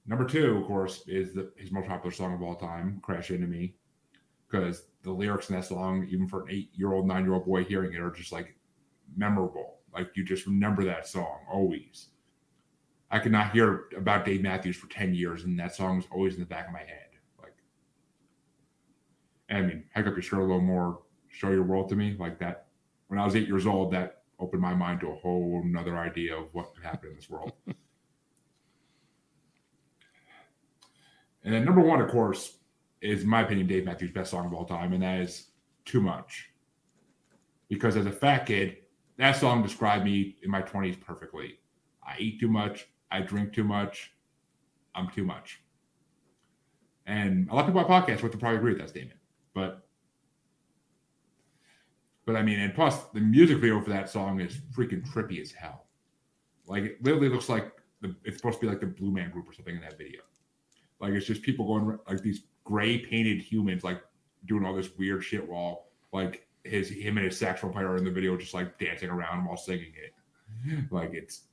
Number 2, of course, is his most popular song of all time, Crash Into Me. Because the lyrics in that song, even for an 8-year-old, 9-year-old boy hearing it, are just like memorable. Like you just remember that song always. I could not hear about Dave Matthews for 10 years, and that song was always in the back of my head. Like, I mean, Hike Up Your Skirt a little more, Show Your World to me, like that. When I was 8 years old, that opened my mind to a whole another idea of what could happen in this world. And then number 1, of course, is, in my opinion, Dave Matthews' best song of all time, and that is Too Much. Because as a fat kid, that song described me in my 20s perfectly. I eat too much. I drink too much. I'm too much. And a lot of people on podcasts would probably agree with that statement. But I mean, and plus, the music video for that song is freaking trippy as hell. Like, it literally looks like it's supposed to be like the Blue Man Group or something in that video. Like, it's just people going, like, these gray painted humans, like, doing all this weird shit while, like, him and his saxophone player in the video just, like, dancing around while singing it. Like, it's,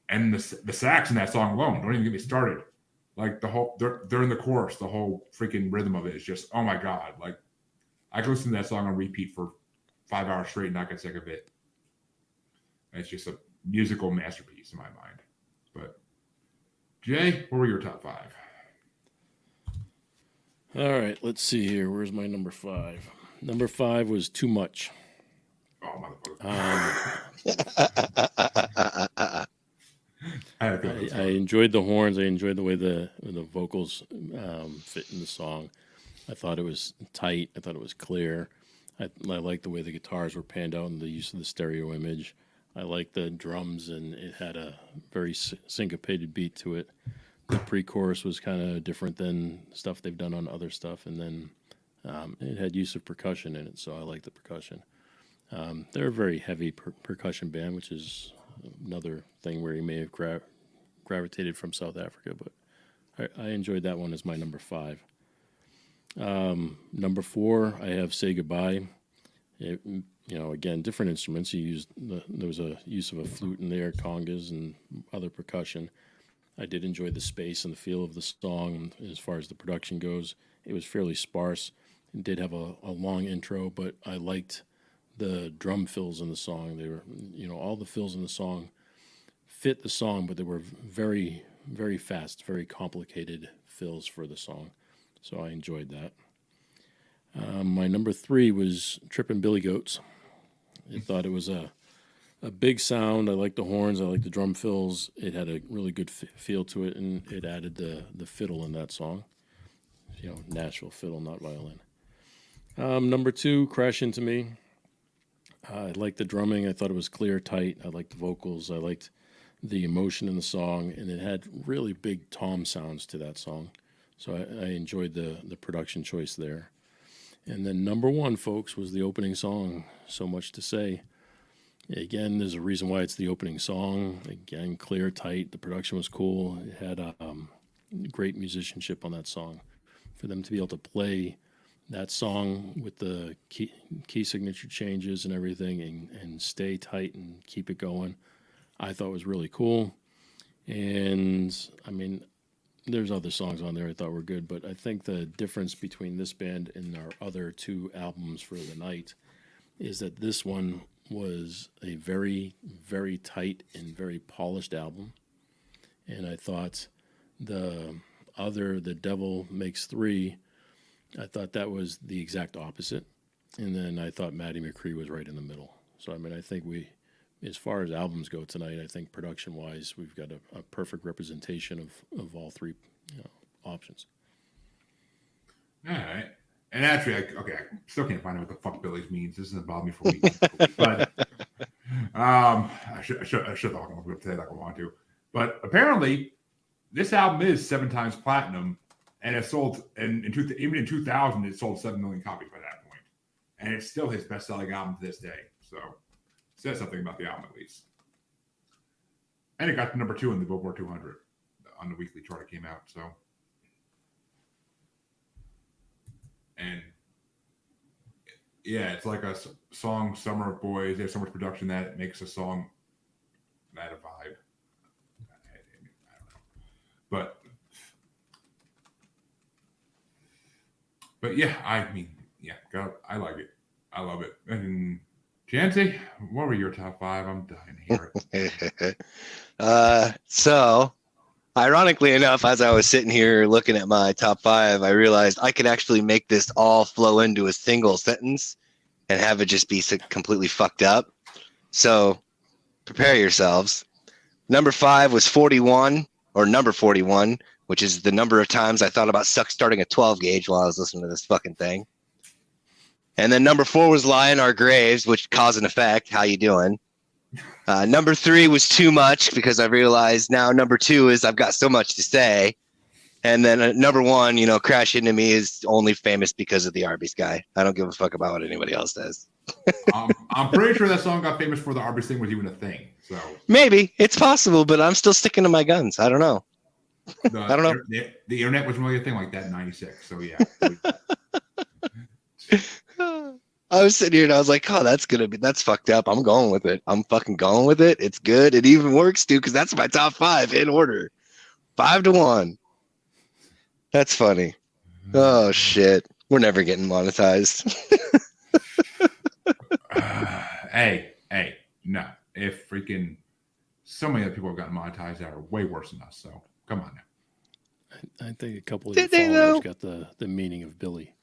and the sax in that song alone, don't even get me started. Like, the whole, during the chorus, the whole freaking rhythm of it is just, oh my God. Like, I could listen to that song on repeat for 5 hours straight and not get sick of it. And it's just a musical masterpiece in my mind. But Jay, what were your top 5? All right, let's see here. Where's my number 5? Number 5 was Too Much. Oh, motherfucker. I enjoyed the horns. I enjoyed the way the vocals fit in the song. I thought it was tight. I thought it was clear. I liked the way the guitars were panned out and the use of the stereo image. I liked the drums, and it had a very syncopated beat to it. The pre-chorus was kind of different than stuff they've done on other stuff, and then it had use of percussion in it, so I liked the percussion. They're a very heavy percussion band, which is another thing where he may have gravitated from South Africa, but I enjoyed that one as my number 5. Number 4, I have Say Goodbye. Again, different instruments. There was a use of a flute in there, congas, and other percussion. I did enjoy the space and the feel of the song. As far as the production goes, it was fairly sparse. It did have a long intro, but I liked the drum fills in the song. They were, all the fills in the song fit the song, but they were very, very fast, very complicated fills for the song. So I enjoyed that. My number 3 was Trippin' Billy Goats. I thought it was a big sound. I liked the horns. I liked the drum fills. It had a really good feel to it, and it added the fiddle in that song. Nashville fiddle, not violin. Number 2, Crash Into Me. I liked the drumming. I thought it was clear, tight. I liked the vocals. I liked the emotion in the song, and it had really big tom sounds to that song. So I enjoyed the production choice there. And then number 1, folks, was the opening song, So Much to Say. Again, there's a reason why it's the opening song. Again, clear, tight. The production was cool. It had great musicianship on that song. For them to be able to play that song with the key signature changes and everything and stay tight and keep it going, I thought was really cool. And, I mean, there's other songs on there I thought were good, but I think the difference between this band and our other 2 albums for the night is that this one was a very, very tight and very polished album. And I thought the Devil Makes 3, I thought that was the exact opposite. And then I thought Matty McRee was right in the middle. So, I mean, I think as far as albums go tonight, I think production-wise, we've got a perfect representation of all 3 options. All right. And actually, I still can't find out what the fuck Billy's means. This doesn't bother me for weeks. But I should have thought I want to. But apparently, this album is 7 times platinum, And it sold, and even in 2000, it sold 7 million copies by that point. And it's still his best-selling album to this day. So it says something about the album at least. And it got to number 2 in the Billboard 200 on the weekly chart it came out. So, and yeah, it's like a song, Summer of Boys. There's so much production that it makes a song that a vibe. I don't know. But yeah, I mean, yeah, I like it. I love it. And Chancy, what were your top 5? I'm dying to hear it. So, ironically enough, as I was sitting here looking at my top 5, I realized I could actually make this all flow into a single sentence and have it just be completely fucked up. So, prepare yourselves. Number 5 was 41, or number 41, which is the number of times I thought about starting a 12 gauge while I was listening to this fucking thing. And then number 4 was Lie in Our Graves, which cause and effect. How you doing? Number 3 was Too Much, because I realized now number 2 is I've got so much to say. And then number 1, Crash Into Me is only famous because of the Arby's guy. I don't give a fuck about what anybody else does. I'm pretty sure that song got famous before the Arby's thing was even a thing. So maybe it's possible, but I'm still sticking to my guns. I don't know. I don't know. The internet was really a thing like that in '96. So yeah. I was sitting here and I was like, oh, that's fucked up. I'm going with it. I'm fucking going with it. It's good. It even works too, because that's my top 5 in order. 5-1. That's funny. Oh shit. We're never getting monetized. Hey, no. If freaking so many other people have gotten monetized that are way worse than us, so come on now. I think a couple of your followers got the meaning of Billy.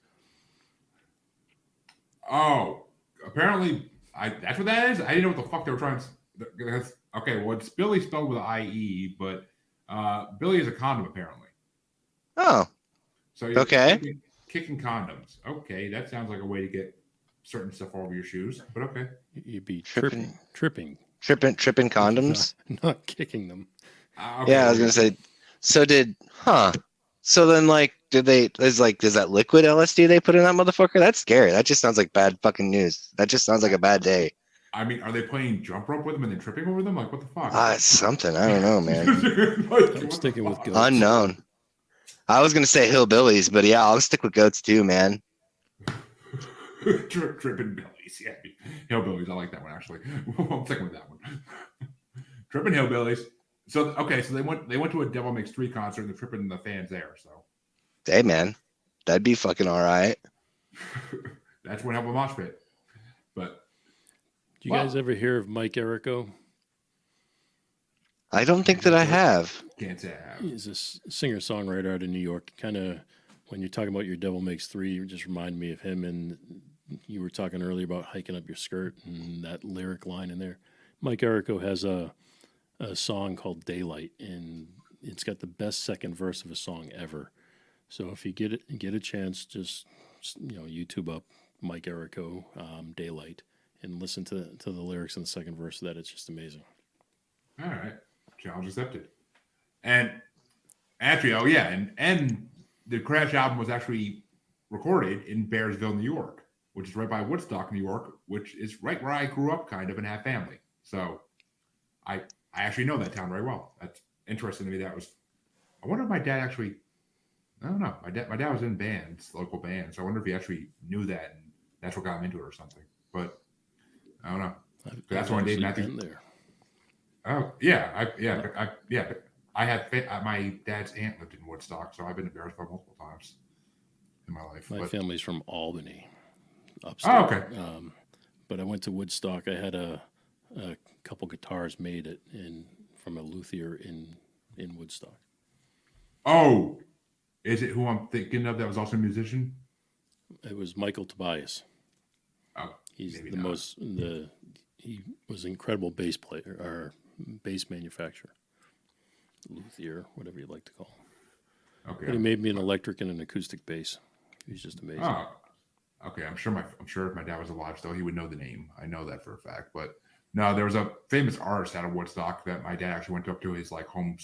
Oh, apparently, that's what that is? I didn't know what the fuck they were trying to... Okay, well, it's Billy spelled with I-E, but Billy is a condom, apparently. Oh. So you're okay. Kicking condoms. Okay, that sounds like a way to get certain stuff all over your shoes, but okay. You'd be tripping condoms? Not kicking them. Okay. Yeah, I was going to say, so then, is that liquid LSD they put in that motherfucker? That's scary. That just sounds like bad fucking news. That just sounds like a bad day. I mean, are they playing jump rope with them and then tripping over them? Like, what the fuck? It's something. I don't know, man. I'm sticking with goats. Unknown. I was going to say hillbillies, but yeah, I'll stick with goats too, man. Tripping billies. Yeah. Hillbillies. I like that one, actually. I'm sticking with that one. Tripping hillbillies. So they went to a Devil Makes 3 concert and they're tripping the fans there. So, hey man, that'd be fucking all right. That's what happened with Mosh Pit. But do you guys ever hear of Mike Errico? I don't think that I have. Can't say I have. He's a singer-songwriter out of New York. Kind of when you're talking about your Devil Makes 3, you just remind me of him. And you were talking earlier about hiking up your skirt and that lyric line in there. Mike Errico has a song called Daylight, and it's got the best second verse of a song ever. So if you get a chance, just YouTube up Mike Errico Daylight and listen to the lyrics in the second verse of that. It's just amazing. All right, challenge accepted. And actually, and the Crash album was actually recorded in Bearsville, New York, which is right by Woodstock, New York, which is right where I grew up, kind of, and have family. So I actually know that town very well. That's interesting to me. I wonder if my dad actually, I don't know. My dad was in bands, local bands. So I wonder if he actually knew that and that's what got him into it or something. But I don't know. That's why Dave Matthews. There. Oh yeah, I have my dad's aunt lived in Woodstock, so I've been to Bearsville multiple times in my life. My family's from Albany, upstate. Oh, okay. But I went to Woodstock. I had a couple guitars made from a luthier in Woodstock. Oh, is it who I'm thinking of that was also a musician? It was Michael Tobias. Oh, he's he was an incredible bass player or bass manufacturer, luthier, whatever you'd like to call him. Okay. But he made me an electric and an acoustic bass. He's just amazing. Oh, okay. I'm sure if my dad was alive still, he would know the name. I know that for a fact. But no, there was a famous artist out of Woodstock that my dad actually went up to his home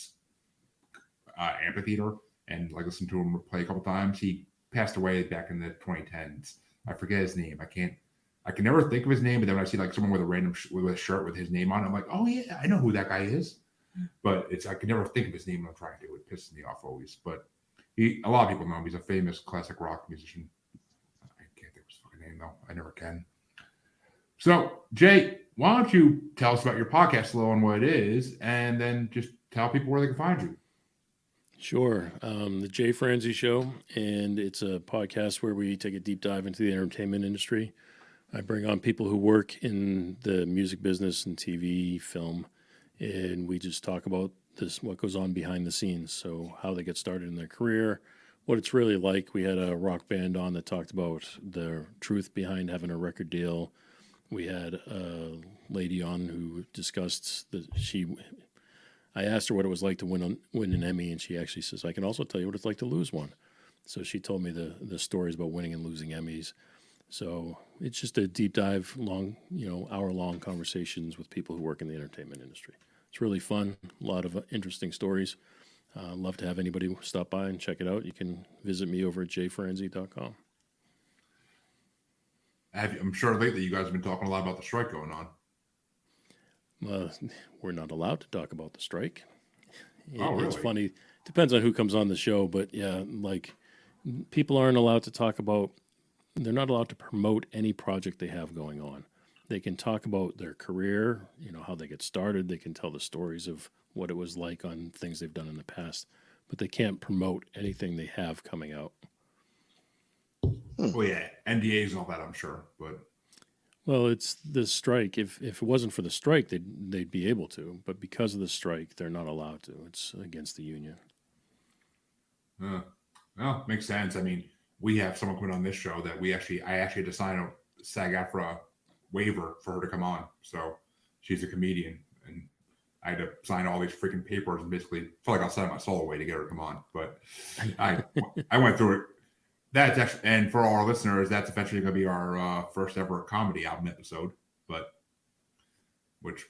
amphitheater and like listened to him play a couple times. He passed away back in the 2010s. I forget his name. I can never think of his name, but then when I see like someone with a random with a shirt with his name on it, I'm like, oh yeah, I know who that guy is. But I can never think of his name when I'm trying to. It pisses me off always. But a lot of people know him. He's a famous classic rock musician. I can't think of his fucking name though. I never can. So Jay, why don't you tell us about your podcast a little and what it is, and then just tell people where they can find you. Sure. The Jay Franze Show, and it's a podcast where we take a deep dive into the entertainment industry. I bring on people who work in the music business and TV, film, and we just talk about what goes on behind the scenes. So how they get started in their career, what it's really like. We had a rock band on that talked about the truth behind having a record deal. We had a lady on who discussed I asked her what it was like to win an Emmy, and she actually says, I can also tell you what it's like to lose one. So she told me the stories about winning and losing Emmys. So it's just a deep dive, hour-long conversations with people who work in the entertainment industry. It's really fun, a lot of interesting stories. Love to have anybody stop by and check it out. You can visit me over at jayfranze.com. I'm sure lately you guys have been talking a lot about the strike going on. We're not allowed to talk about the strike. Really? It's funny. Depends on who comes on the show, but yeah, like people aren't allowed to talk about, they're not allowed to promote any project they have going on. They can talk about their career, how they get started. They can tell the stories of what it was like on things they've done in the past, but they can't promote anything they have coming out. Oh yeah, NDAs and all that, I'm sure, but well, it's the strike. If it wasn't for the strike, they'd be able to, but because of the strike, they're not allowed to. It's against the union. Well, makes sense. I mean, we have someone coming on this show that I actually had to sign a SAG-AFTRA waiver for her to come on. So she's a comedian, and I had to sign all these freaking papers and basically felt like I'll sign my soul away to get her to come on. But I went through it. That's actually, and for all our listeners, that's eventually going to be our first ever comedy album episode. But which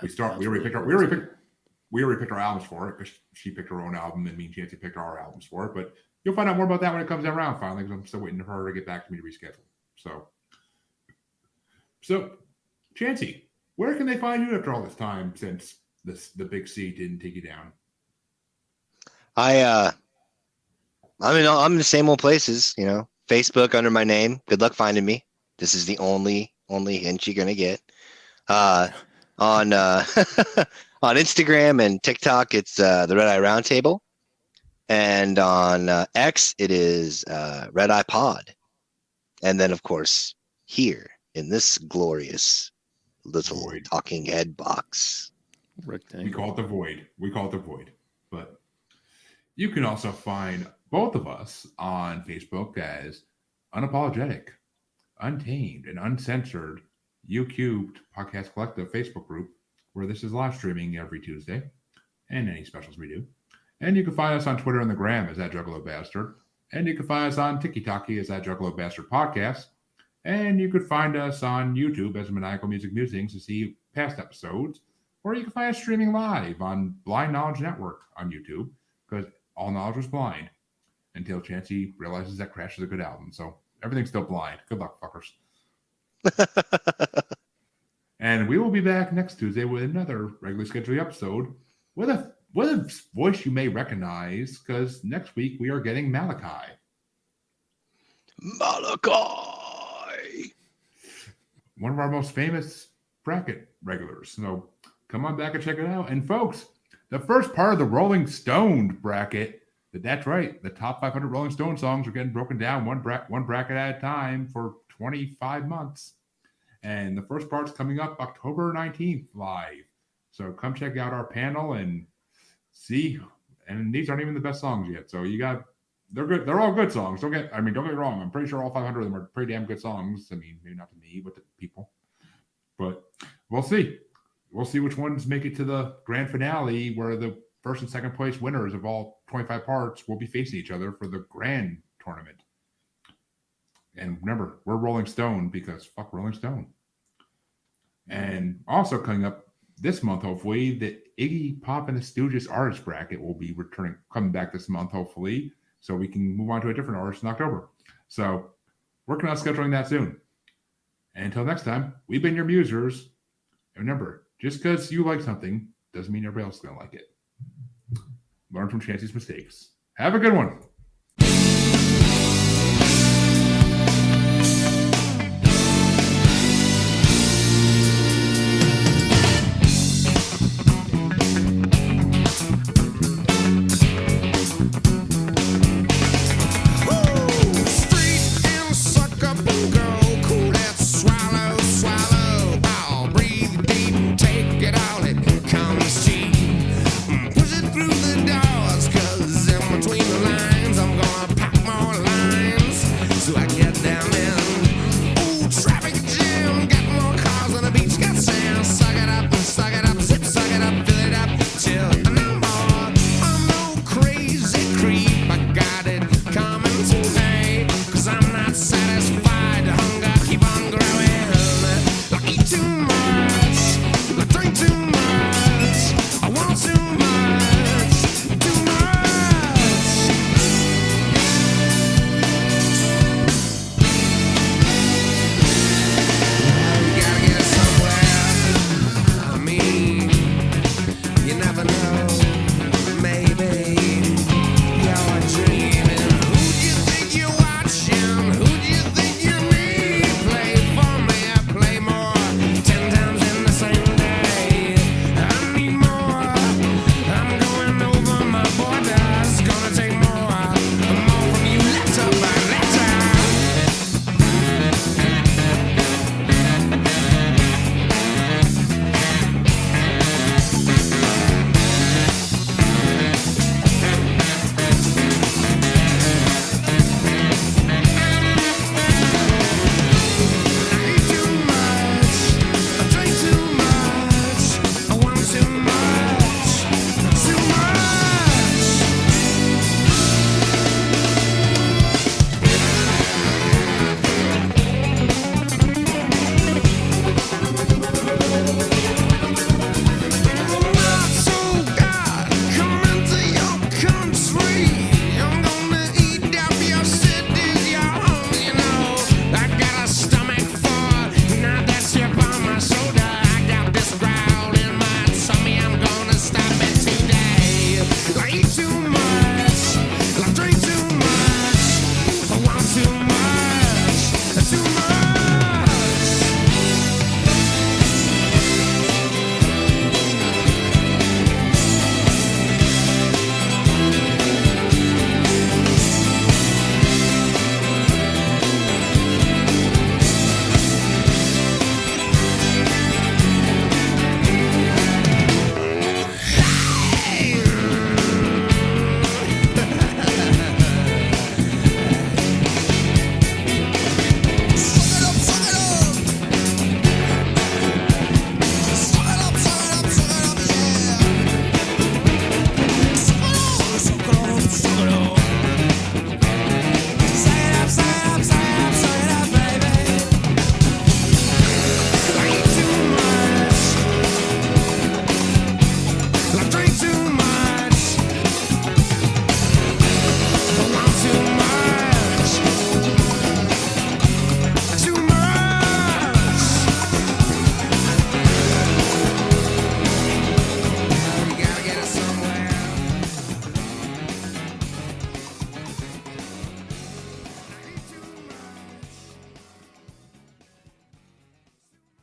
we already picked our albums for it because she picked her own album and me and Chancy picked our albums for it. But you'll find out more about that when it comes around finally, because I'm still waiting for her to get back to me to reschedule. So Chancy, where can they find you after all this time since the big C didn't take you down? I'm in the same old places, Facebook under my name. Good luck finding me. This is the only hint you're gonna get. On on Instagram and TikTok, it's the Red Eye Roundtable, and on X, it is Red Eye Pod, and then of course here in this glorious little Void. talking head box. Rectangle. We call it the void. But you can also find both of us on Facebook as Unapologetic, Untamed, and Uncensored U-Cubed Podcast Collective Facebook group, where this is live streaming every Tuesday, and any specials we do. And you can find us on Twitter and the Gram as @JuggaloBastard. And you can find us on TikTok as @JuggaloBastard Podcast. And you could find us on YouTube as Maniacal Music Musings to see past episodes. Or you can find us streaming live on Blind Knowledge Network on YouTube, because all knowledge was blind until Chancy realizes that Crash is a good album. So everything's still blind. Good luck, fuckers. And we will be back next Tuesday with another regularly scheduled episode with a voice you may recognize, because next week we are getting Malachi. One of our most famous bracket regulars. So come on back and check it out. And folks, the first part of the Rolling Stone bracket, that's right, the top 500 Rolling Stone songs are getting broken down one bracket at a time for 25 months. And the first part's coming up October 19th live. So come check out our panel and see. And these aren't even the best songs yet. So they're good. They're all good songs. Don't get me wrong. I'm pretty sure all 500 of them are pretty damn good songs. I mean, maybe not to me, but to people. But we'll see. We'll see which ones make it to the grand finale, where the first and second place winners of all 25 parts will be facing each other for the grand tournament. And remember, we're Rolling Stone because fuck Rolling Stone. And also coming up this month, hopefully, the Iggy Pop and the Stooges artist bracket will be coming back this month, hopefully, so we can move on to a different artist in October. So, working on scheduling that soon. And until next time, we've been your musers. And remember, just because you like something doesn't mean everybody else is going to like it. Learn from Chancy's mistakes. Have a good one.